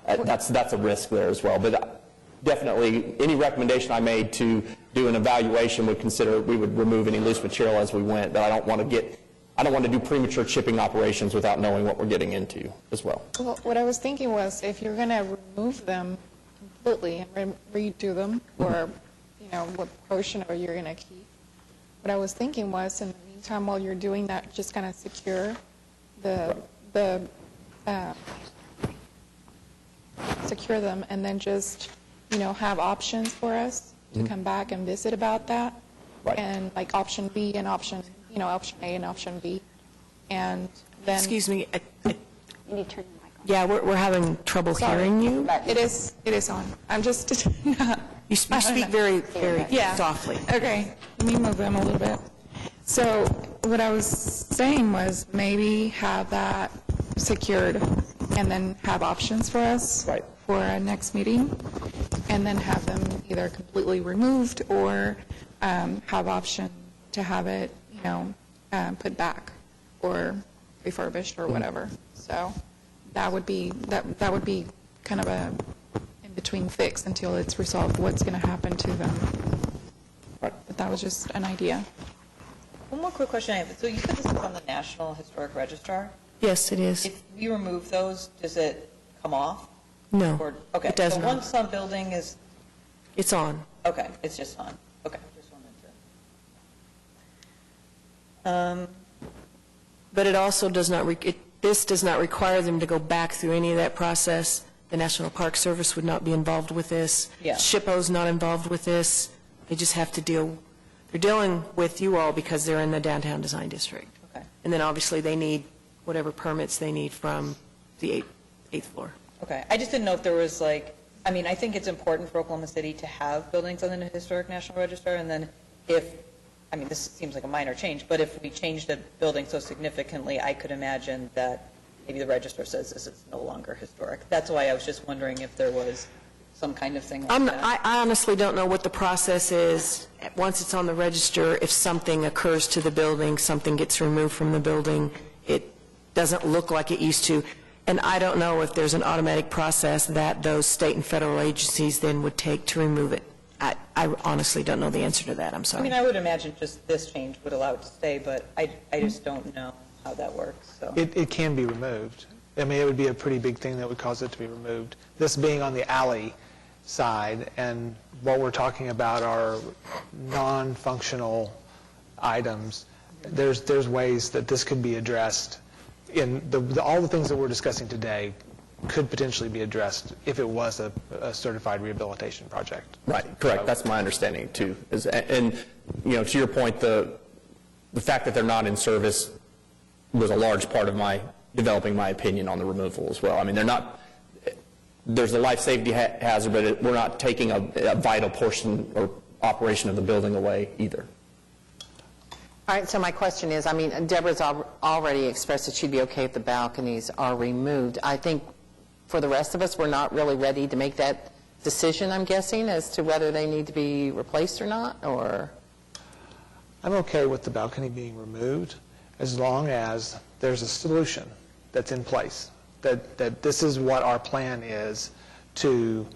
that's a risk there as well. But definitely, any recommendation I made to do an evaluation would consider we would remove any loose material as we went. But I don't want to do premature chipping operations without knowing what we're getting into as well. Well, what I was thinking was if you're going to remove them completely and redo them, or what portion of it you're going to keep. What I was thinking was, in the meantime, while you're doing that, just kind of secure secure them, and then just have options for us to come back and visit about that, and like option B and option A and option B, and then. Excuse me. You need to turn your mic on. Yeah, we're having trouble hearing you. It is on. I'm just. You speak very, very softly. Okay, let me move them a little bit. So what I was saying was maybe have that secured and then have options for us for our next meeting, and then have them either completely removed or have option to have it, put back or refurbished or whatever. So that would be kind of a in-between fix until it's resolved what's going to happen to them. But that was just an idea. One more quick question I have. So you said this is on the National Historic Register? Yes, it is. If we remove those, does it come off? No, Okay. it does so not. once some building is, It's on. okay, it's just on. Okay, just wanted to. But it also does not, this does not require them to go back through any of that process. The National Park Service would not be involved with this. Yeah. SHPO's not involved with this. They just have to they're dealing with you all because they're in the downtown design district. Okay. And then obviously they need whatever permits they need from the eighth floor. Okay. I just didn't know if there was I think it's important for Oklahoma City to have buildings on the Historic National Register, and then this seems like a minor change, but if we changed a building so significantly, I could imagine that maybe the register says this is no longer historic. That's why I was just wondering if there was some kind of thing like that. I honestly don't know what the process is. Once it's on the register, if something occurs to the building, something gets removed from the building, it doesn't look like it used to. And I don't know if there's an automatic process that those state and federal agencies then would take to remove it. I honestly don't know the answer to that. I'm sorry. I would imagine just this change would allow it to stay, but I just don't know how that works. So. It can be removed. It would be a pretty big thing that would cause it to be removed. This being on the alley side, and what we're talking about are non-functional items, there's ways that this could be addressed. All the things that we're discussing today could potentially be addressed if it was a certified rehabilitation project. Right, correct. That's my understanding, too. And to your point, the fact that they're not in service was a large part of my developing my opinion on the removal as well. They're not, there's a life safety hazard, but we're not taking a vital portion or operation of the building away either. All right, so my question is, Deborah's already expressed that she'd be okay if the balconies are removed. I think for the rest of us, we're not really ready to make that decision, I'm guessing, as to whether they need to be replaced or not, or? I'm okay with the balcony being removed as long as there's a solution that's in place, that this is what our plan is to,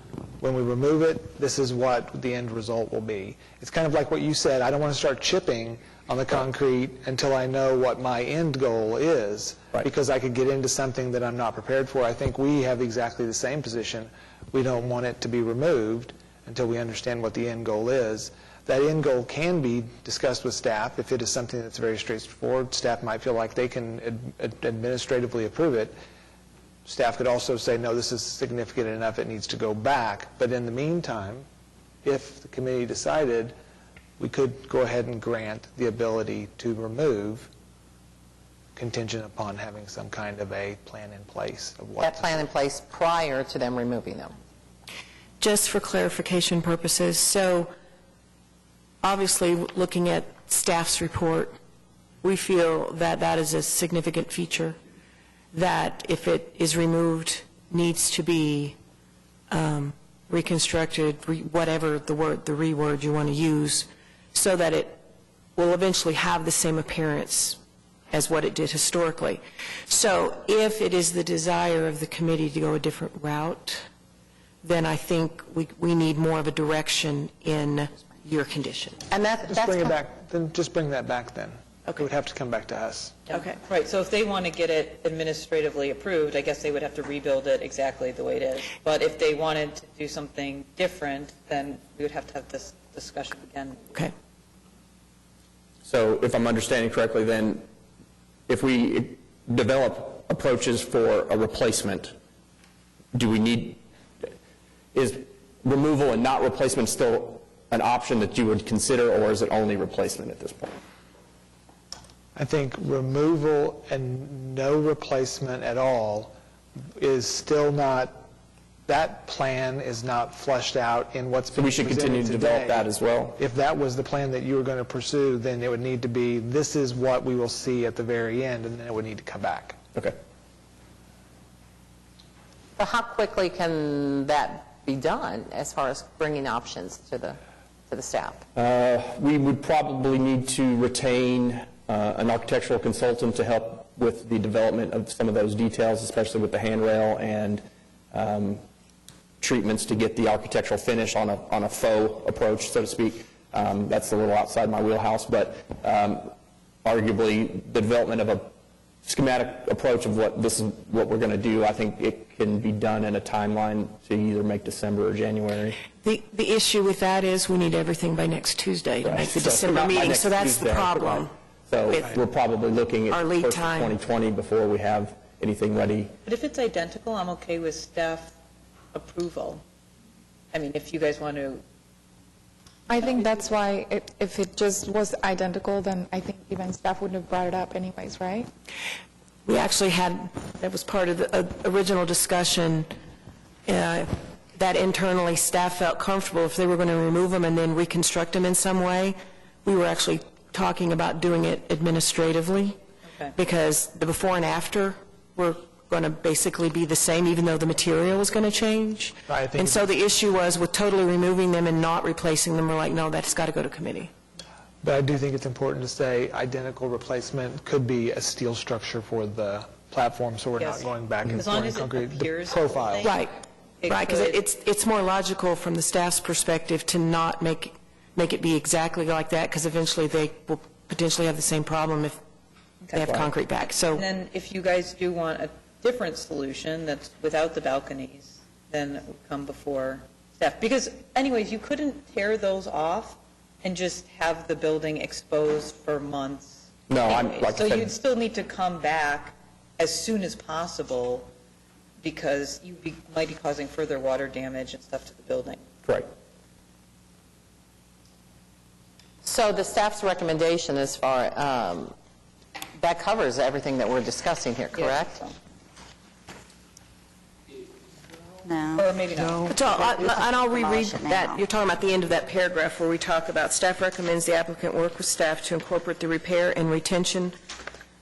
when we remove it, this is what the end result will be. It's kind of like what you said, I don't want to start chipping on the concrete until I know what my end goal is, because I could get into something that I'm not prepared for. I think we have exactly the same position. We don't want it to be removed until we understand what the end goal is. That end goal can be discussed with staff. If it is something that's very straightforward, staff might feel like they can administratively approve it. Staff could also say, no, this is significant enough, it needs to go back. But in the meantime, if the committee decided, we could go ahead and grant the ability to remove, contingent upon having some kind of a plan in place of what. That plan in place prior to them removing them. Just for clarification purposes, so obviously, looking at staff's report, we feel that that is a significant feature, that if it is removed, needs to be reconstructed, whatever the reword you want to use, so that it will eventually have the same appearance as what it did historically. So if it is the desire of the committee to go a different route, then I think we need more of a direction in your condition. And Just bring it back. Then just bring that back then. Okay. It would have to come back to us. Okay. Right, so if they want to get it administratively approved, I guess they would have to rebuild it exactly the way it is. But if they wanted to do something different, then we would have to have this discussion again. Okay. So if I'm understanding correctly, then if we develop approaches for a replacement, is removal and not replacement still an option that you would consider, or is it only replacement at this point? I think removal and no replacement at all is still not, that plan is not flushed out in what's So we should continue to develop that as well? If that was the plan that you were going to pursue, then it would need to be, this is what we will see at the very end, and then it would need to come back. Okay. So how quickly can that be done as far as bringing options to the staff? We would probably need to retain an architectural consultant to help with the development of some of those details, especially with the handrail and treatments to get the architectural finish on a faux approach, so to speak. That's a little outside my wheelhouse, but arguably the development of a schematic approach of what we're going to do, I think it can be done in a timeline to either make December or January. The issue with that is we need everything by next Tuesday to make the So December not by meeting, next so that's the Tuesday, problem. right. So we're probably looking at our lead first of time. 2020 before we have anything ready. But if it's identical, I'm okay with staff approval. I mean, if you guys want to, I think that's why if it just was identical, then I think even staff wouldn't have brought it up anyways, right? We actually had, that was part of the original discussion, that internally staff felt comfortable if they were going to remove them and then reconstruct them in some way. We were actually talking about doing it administratively, because the before and after were going to basically be the same, even though the material was going to change. And so the issue was with totally removing them and not replacing them, we're like, no, that's got to go to committee. But I do think it's important to say identical replacement could be a steel structure for the platform, so we're not going back and as long pouring as it concrete. appears The profile. Right, because it's more logical from the staff's perspective to not make it be exactly like that, because eventually they will potentially have the same problem if they have concrete back. So, and then if you guys do want a different solution that's without the balconies, then it would come before staff. Because anyways, you couldn't tear those off and just have the building exposed for months. No, So you'd still need to come back as soon as possible, because you might be causing further water damage and stuff to the building. Correct. So the staff's recommendation as far, that covers everything that we're discussing here, correct? No. Or maybe not. and I'll reread Demolish it now. that. You're talking about the end of that paragraph where we talk about staff recommends the applicant work with staff to incorporate the repair and retention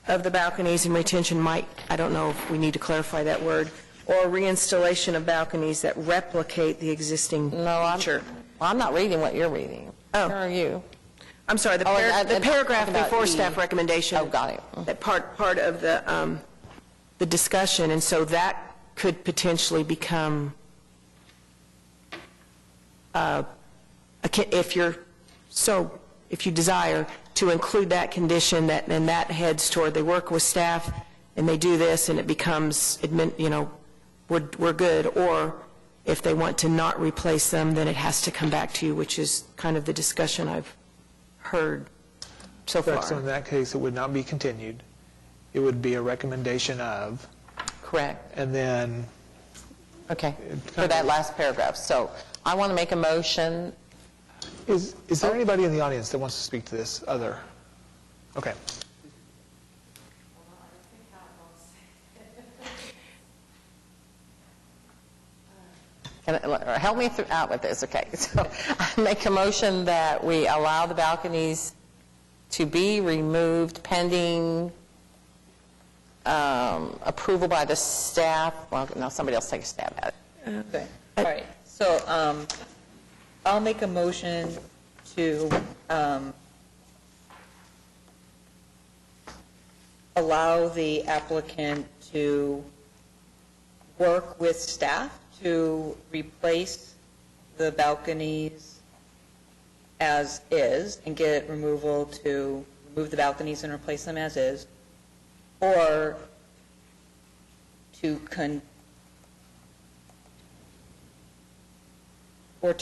of the balconies, and retention might, I don't know if we need to clarify that word, or reinstallation of balconies that replicate the existing feature. I'm not reading what you're reading. Oh. Where are you? I'm sorry, the paragraph before staff recommendation. Oh, got it. That part of the discussion, and so that could potentially become, if you desire to include that condition, and that heads toward, they work with staff and they do this and it becomes, we're good, or if they want to not replace them, then it has to come back to you, which is kind of the discussion I've heard so far. Correct. So in that case, it would not be continued. It would be a recommendation of. Correct. And then. Okay, for that last paragraph. So I want to make a motion. Is there anybody in the audience that wants to speak to this other? Okay. Help me out with this, okay. So I make a motion that we allow the balconies to be removed pending approval by the staff. Well, no, somebody else take a stab at it. Okay, all right. So I'll make a motion to allow the applicant to work with staff to replace the balconies as is and get removal to remove the balconies and replace them as is, or to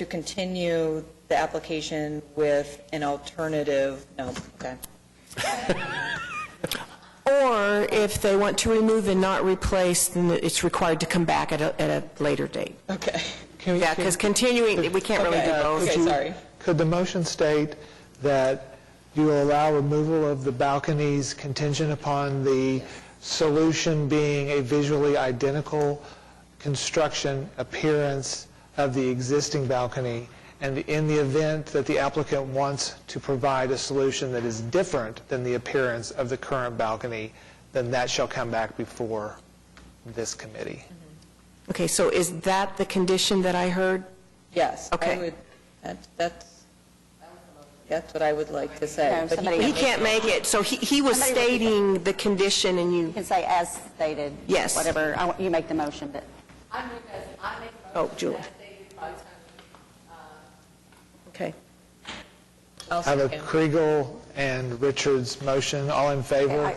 continue the application with an alternative, no, okay. Or if they want to remove and not replace, then it's required to come back at a later date. Okay. Yeah, because continuing, we can't really do both. Okay, sorry. Could the motion state that you will allow removal of the balconies contingent upon the solution being a visually identical construction appearance of the existing balcony, and in the event that the applicant wants to provide a solution that is different than the appearance of the current balcony, then that shall come back before this committee? Okay, so is that the condition that I heard? Yes. I Okay. would, that's what I would like to say. No, But somebody- He can't make it, so he was Somebody repeat stating the condition and You can say as stated. Yes. Whatever, you make the motion, but. Oh, Julie. Okay. I'll I have a second. Kriegel and Richards motion. All in favor?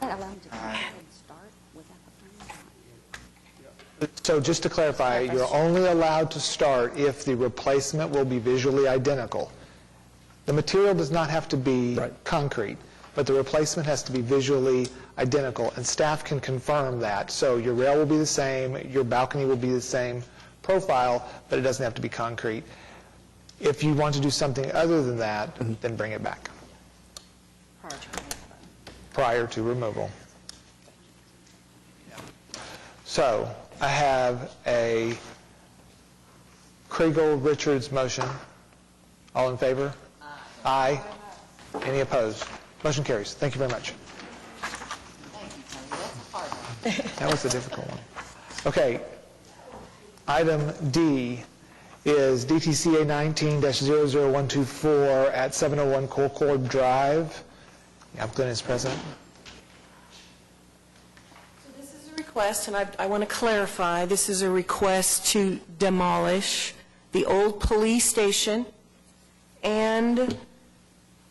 Allow them to go ahead and start without the plan. So just to clarify, you're only allowed to start if the replacement will be visually identical. The material does not have to be concrete, but the replacement has to be visually identical, and staff can confirm that. So your rail will be the same, your balcony will be the same profile, but it doesn't have to be concrete. If you want to do something other than that, then bring it back prior to removal. So I have a Kriegel-Richards motion. All in favor? Aye. Any opposed? Motion carries. Thank you very much. That was a difficult one. Okay. Item D is DTCA 19-00124 at 701 Colcord Drive. The applicant is present. So this is a request, and I want to clarify, this is a request to demolish the old police station and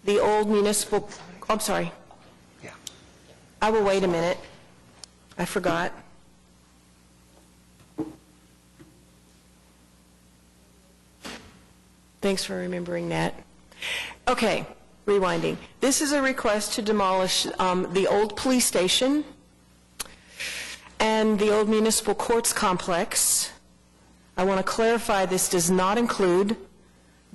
the old municipal, I'm sorry. Yeah. I will wait a minute. I forgot. Thanks for remembering that. Okay, rewinding. This is a request to demolish the old police station and the old municipal courts complex. I want to clarify this does not include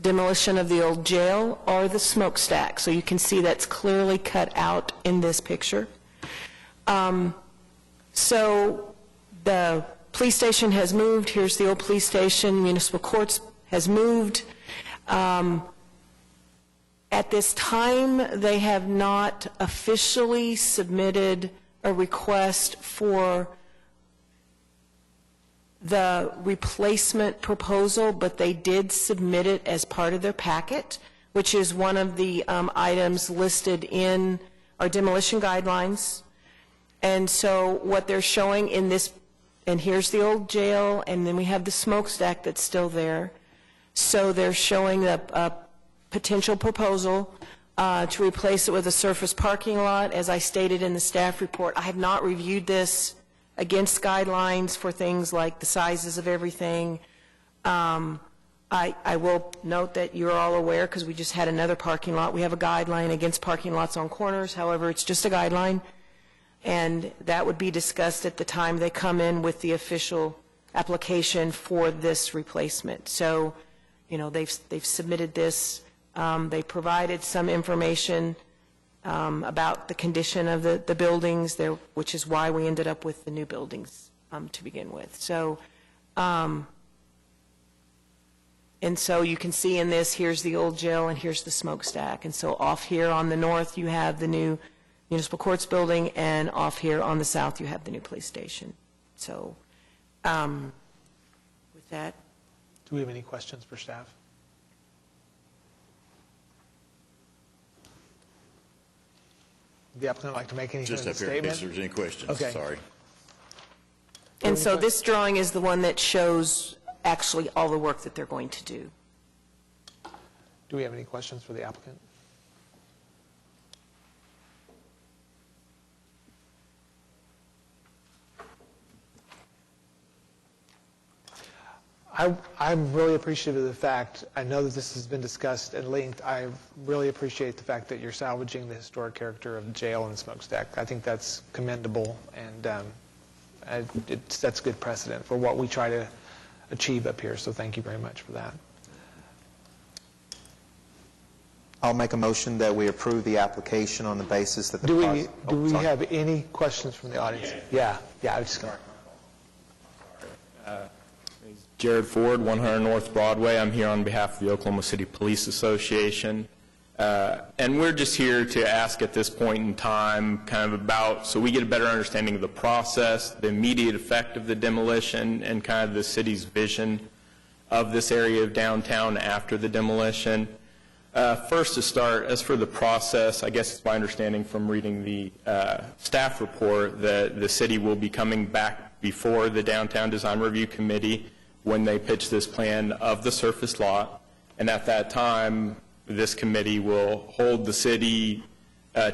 demolition of the old jail or the smokestack. So you can see that's clearly cut out in this picture. So the police station has moved. Here's the old police station. Municipal courts has moved. At this time, they have not officially submitted a request for the replacement proposal, but they did submit it as part of their packet, which is one of the items listed in our demolition guidelines. And so what they're showing in this, and here's the old jail, and then we have the smokestack that's still there. So they're showing a potential proposal to replace it with a surface parking lot. As I stated in the staff report, I have not reviewed this against guidelines for things like the sizes of everything. I will note that you're all aware, because we just had another parking lot, we have a guideline against parking lots on corners. However, it's just a guideline, and that would be discussed at the time they come in with the official application for this replacement. So, you know, they've submitted this. They provided some information about the condition of the buildings there, which is why we ended up with the new buildings to begin with. So, and so you can see in this, here's the old jail and here's the smokestack. And so off here on the north, you have the new municipal courts building, and off here on the south, you have the new police station. So with that. Do we have any questions for staff? Would the applicant like to make any Just kind up of here in statement? case there's any questions. Okay. Sorry. And so this drawing is the one that shows actually all the work that they're going to do. Do we have any questions for the applicant? I'm really appreciative of the fact, I know that this has been discussed at length, I really appreciate the fact that you're salvaging the historic character of the jail and the smokestack. I think that's commendable, and it sets good precedent for what we try to achieve up here, so thank you very much for that. I'll make a motion that we approve the application on the basis that the... Do we have any questions from the audience? Yeah, I was just going to... Jared Ford, 100 North Broadway. I'm here on behalf of the Oklahoma City Police Association. And we're just here to ask at this point in time kind of about, so we get a better understanding of the process, the immediate effect of the demolition, and kind of the city's vision of this area of downtown after the demolition. First to start, as for the process, I guess it's my understanding from reading the staff report that the city will be coming back before the Downtown Design Review Committee when they pitch this plan of the surface lot, and at that time, this committee will hold the city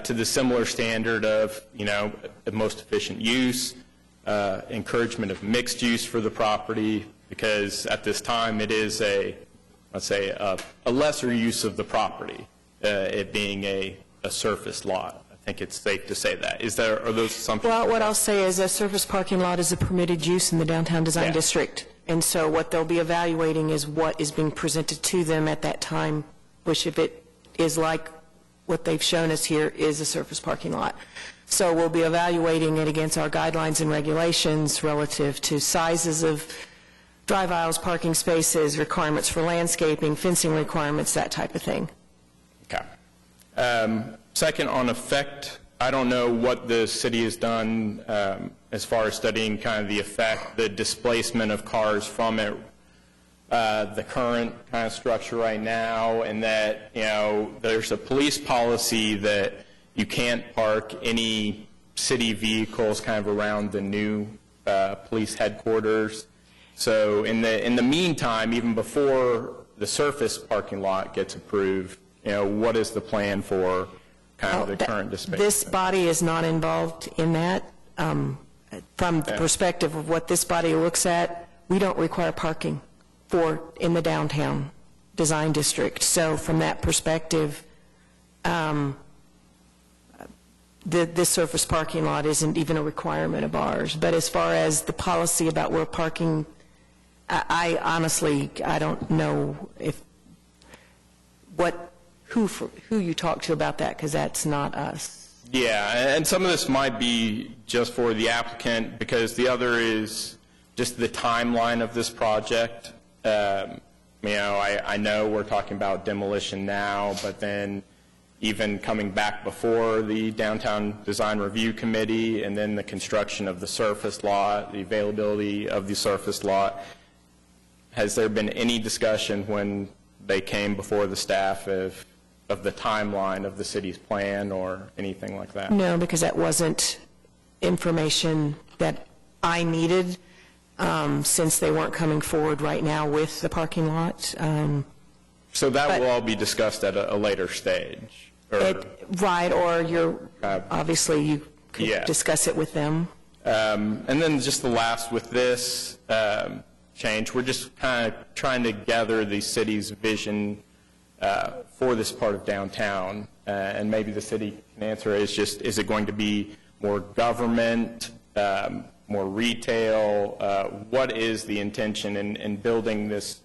to the similar standard of, you know, the most efficient use, encouragement of mixed use for the property, because at this time it is let's say, a lesser use of the property, it being a surface lot. I think it's safe to say that. Are those assumptions? Well, what I'll say is a surface parking lot is a permitted use in the downtown design district. And so what they'll be evaluating is what is being presented to them at that time, which if it is like what they've shown us here is a surface parking lot. So we'll be evaluating it against our guidelines and regulations relative to sizes of drive aisles, parking spaces, requirements for landscaping, fencing requirements, that type of thing. Okay. Second, on effect, I don't know what the city has done as far as studying kind of the effect, the displacement of cars from it, the current kind of structure right now, and that, you know, there's a police policy that you can't park any city vehicles kind of around the new police headquarters. So in the meantime, even before the surface parking lot gets approved, you know, what is the plan for kind of the current displacement? This body is not involved in that. From the perspective of what this body looks at, we don't require parking in the downtown design district. So from that perspective, this surface parking lot isn't even a requirement of ours. But as far as the policy about where parking, I honestly don't know who you talk to about that, because that's not us. Yeah, and some of this might be just for the applicant, because the other is just the timeline of this project. You know, I know we're talking about demolition now, but then even coming back before the Downtown Design Review Committee, and then the construction of the surface lot, the availability of the surface lot. Has there been any discussion when they came before the staff of the timeline of the city's plan or anything like that? No, because that wasn't information that I needed, since they weren't coming forward right now with the parking lot. So that will all be discussed at a later stage? Right, or obviously you could discuss it with them. And then just the last with this change, we're just kind of trying to gather the city's vision for this part of downtown. And maybe the city can answer is it going to be more government, more retail? What is the intention in building this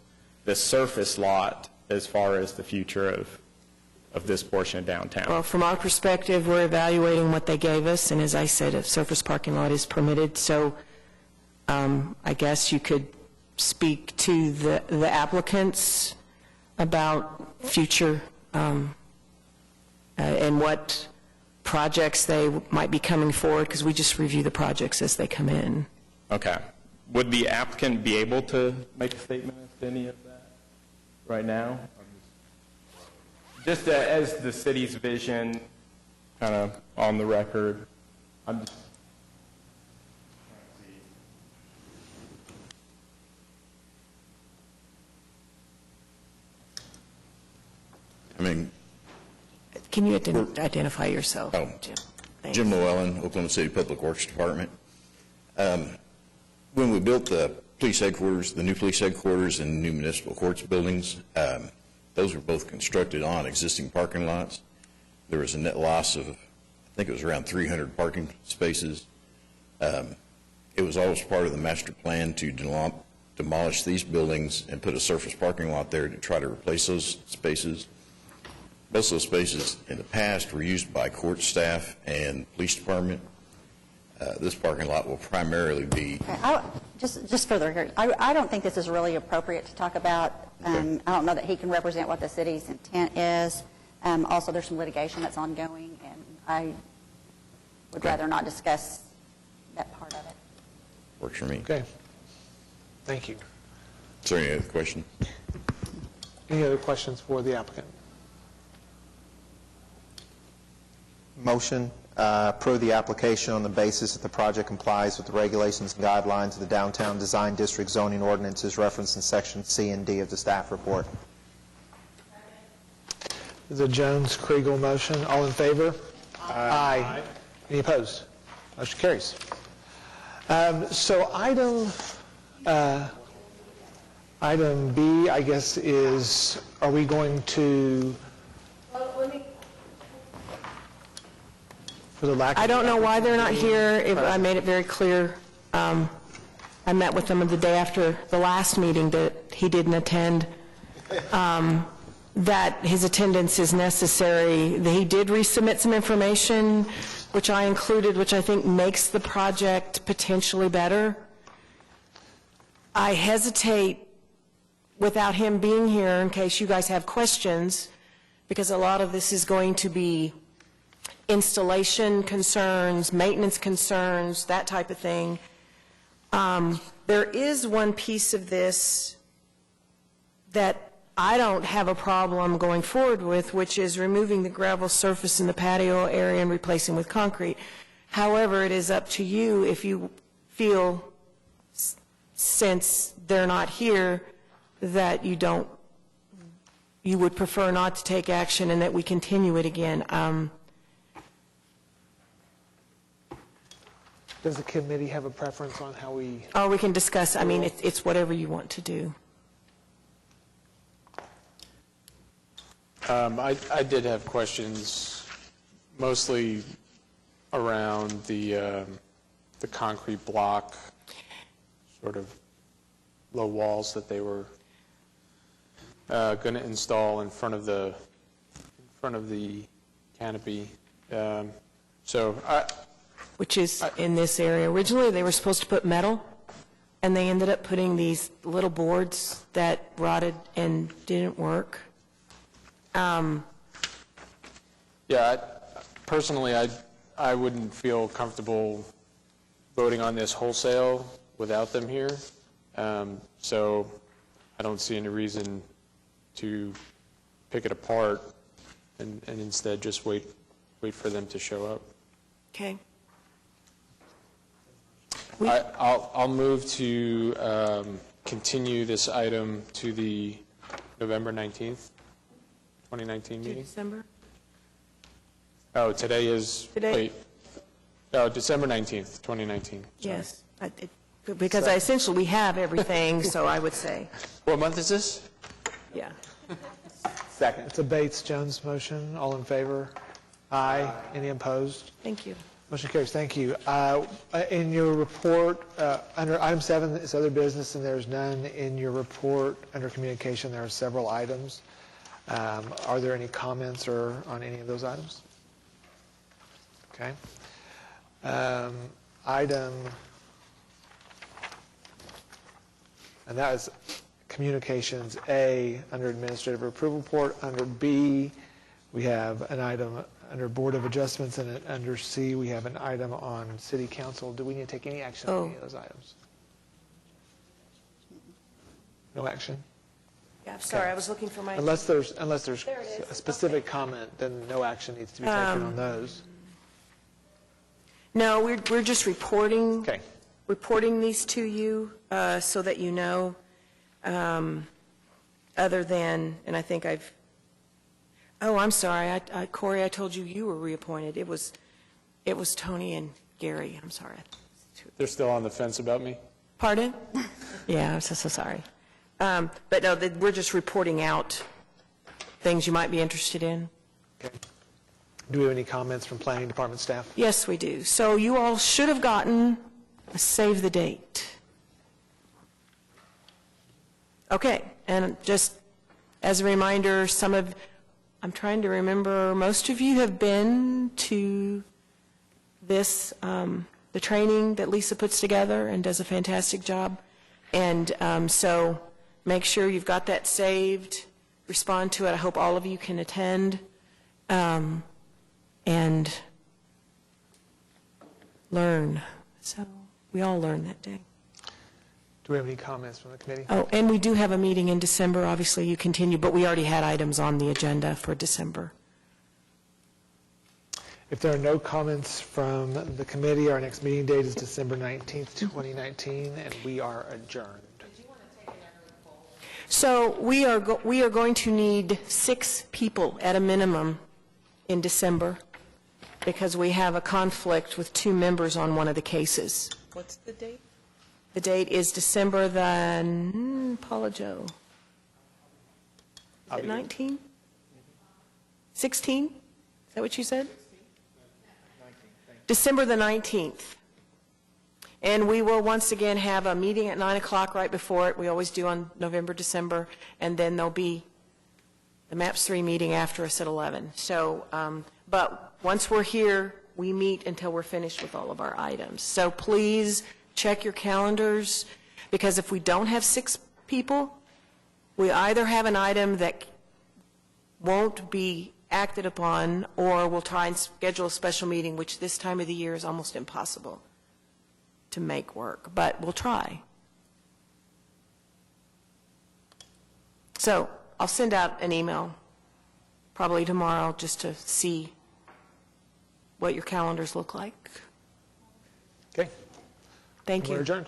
surface lot as far as the future of this portion of downtown? Well, from our perspective, we're evaluating what they gave us, and as I said, a surface parking lot is permitted, so I guess you could speak to the applicants about future and what projects they might be coming forward, because we just review the projects as they come in. Okay. Would the applicant be able to make a statement as to any of that right now? Just as the city's vision, kind of on the record, I'm just Can you identify yourself, Jim? Thanks. Jim Llewellyn, Oklahoma City Public Works Department. When we built the police headquarters, the new police headquarters and new municipal courts buildings, those were both constructed on existing parking lots. There was a net loss of, I think it was around 300 parking spaces. It was always part of the master plan to demolish these buildings and put a surface parking lot there to try to replace those spaces. Most of those spaces in the past were used by court staff and police department. This parking lot will primarily be... Just for the record, I don't think this is really appropriate to talk about. I don't know that he can represent what the city's intent is. Also, there's some litigation that's ongoing, and I would rather not discuss that part of it. Works for me. Okay. Thank you. Is there any other question? Any other questions for the applicant? Motion, approve the application on the basis that the project complies with the regulations and guidelines of the Downtown Design District zoning ordinances referenced in section C and D of the staff report. There's a Jones-Kriegel motion. All in favor? Aye. Any opposed? Motion carries. So item B, I guess, is, are we going to... I don't know why they're not here. I made it very clear. I met with them the day after the last meeting that he didn't attend, that his attendance is necessary. He did resubmit some information, which I included, which I think makes the project potentially better. I hesitate without him being here in case you guys have questions, because a lot of this is going to be installation concerns, maintenance concerns, that type of thing. There is one piece of this that I don't have a problem going forward with, which is removing the gravel surface in the patio area and replacing with concrete. However, it is up to you if you feel, since they're not here, that you would prefer not to take action and that we continue it again. Does the committee have a preference on how we... Or we can discuss, I mean, it's whatever you want to do. I did have questions, mostly around the concrete block, sort of low walls that they were going to install in front of the canopy. Which is in this area. Originally, they were supposed to put metal, and they ended up putting these little boards that rotted and didn't work. Yeah, personally, I wouldn't feel comfortable voting on this wholesale without them here. So I don't see any reason to pick it apart and instead just wait for them to show up. Okay. I'll move to continue this item to the November 19th, 2019 To meeting. December? Oh, today is, Today. wait. Oh, December 19th, 2019. Sorry. Yes. Because essentially we have everything, so I would say, What month is this? yeah. Second. It's a Bates-Jones motion. All in favor? Aye. Any opposed? Thank you. Motion carries. Thank you. In your report, under item 7 is other business, and there's none. In your report, under communication, there are several items. Are there any comments or on any of those items? Okay. Item, and that is communications A under administrative approval report. Under B, we have an item under Board of Adjustments, and under C, we have an item on City Council. Do we need to take any action on any of those items? No action? Yeah, sorry, I was looking for my... Unless there's There it is. a specific comment, then no action needs to be taken on those. No, we're just reporting. Okay. Reporting these to you so that you know, other than, and I think I've, oh, I'm sorry, Corey, I told you were reappointed. It was Tony and Gary, I'm sorry. They're still on the fence about me? Pardon? Yeah, I'm so sorry. But no, we're just reporting out things you might be interested in. Okay. Do we have any comments from Planning Department staff? Yes, we do. So you all should have gotten a save the date. Okay, and just as a reminder, I'm trying to remember, most of you have been to this, the training that Lisa puts together and does a fantastic job. And so make sure you've got that saved, respond to it. I hope all of you can attend. And learn. So we all learn that day. Do we have any comments from the committee? Oh, and we do have a meeting in December. Obviously, you continue, but we already had items on the agenda for December. If there are no comments from the committee, our next meeting date is December 19th, 2019, and we are adjourned. So we are going to need 6 people at a minimum in December because we have a conflict with 2 members on one of the cases. What's the date? The date is December the, Paula Jo. Is it 19? 16? Is that what you said? December the 19th. And we will once again have a meeting at 9 o'clock right before it. We always do on November, December. And then there'll be the MAPS 3 meeting after us at 11. So, but once we're here, we meet until we're finished with all of our items. So please check your calendars, because if we don't have 6 people, we either have an item that won't be acted upon, or we'll try and schedule a special meeting, which this time of the year is almost impossible to make work, but we'll try. So I'll send out an email probably tomorrow just to see what your calendars look like. Okay. Thank you. We're adjourned.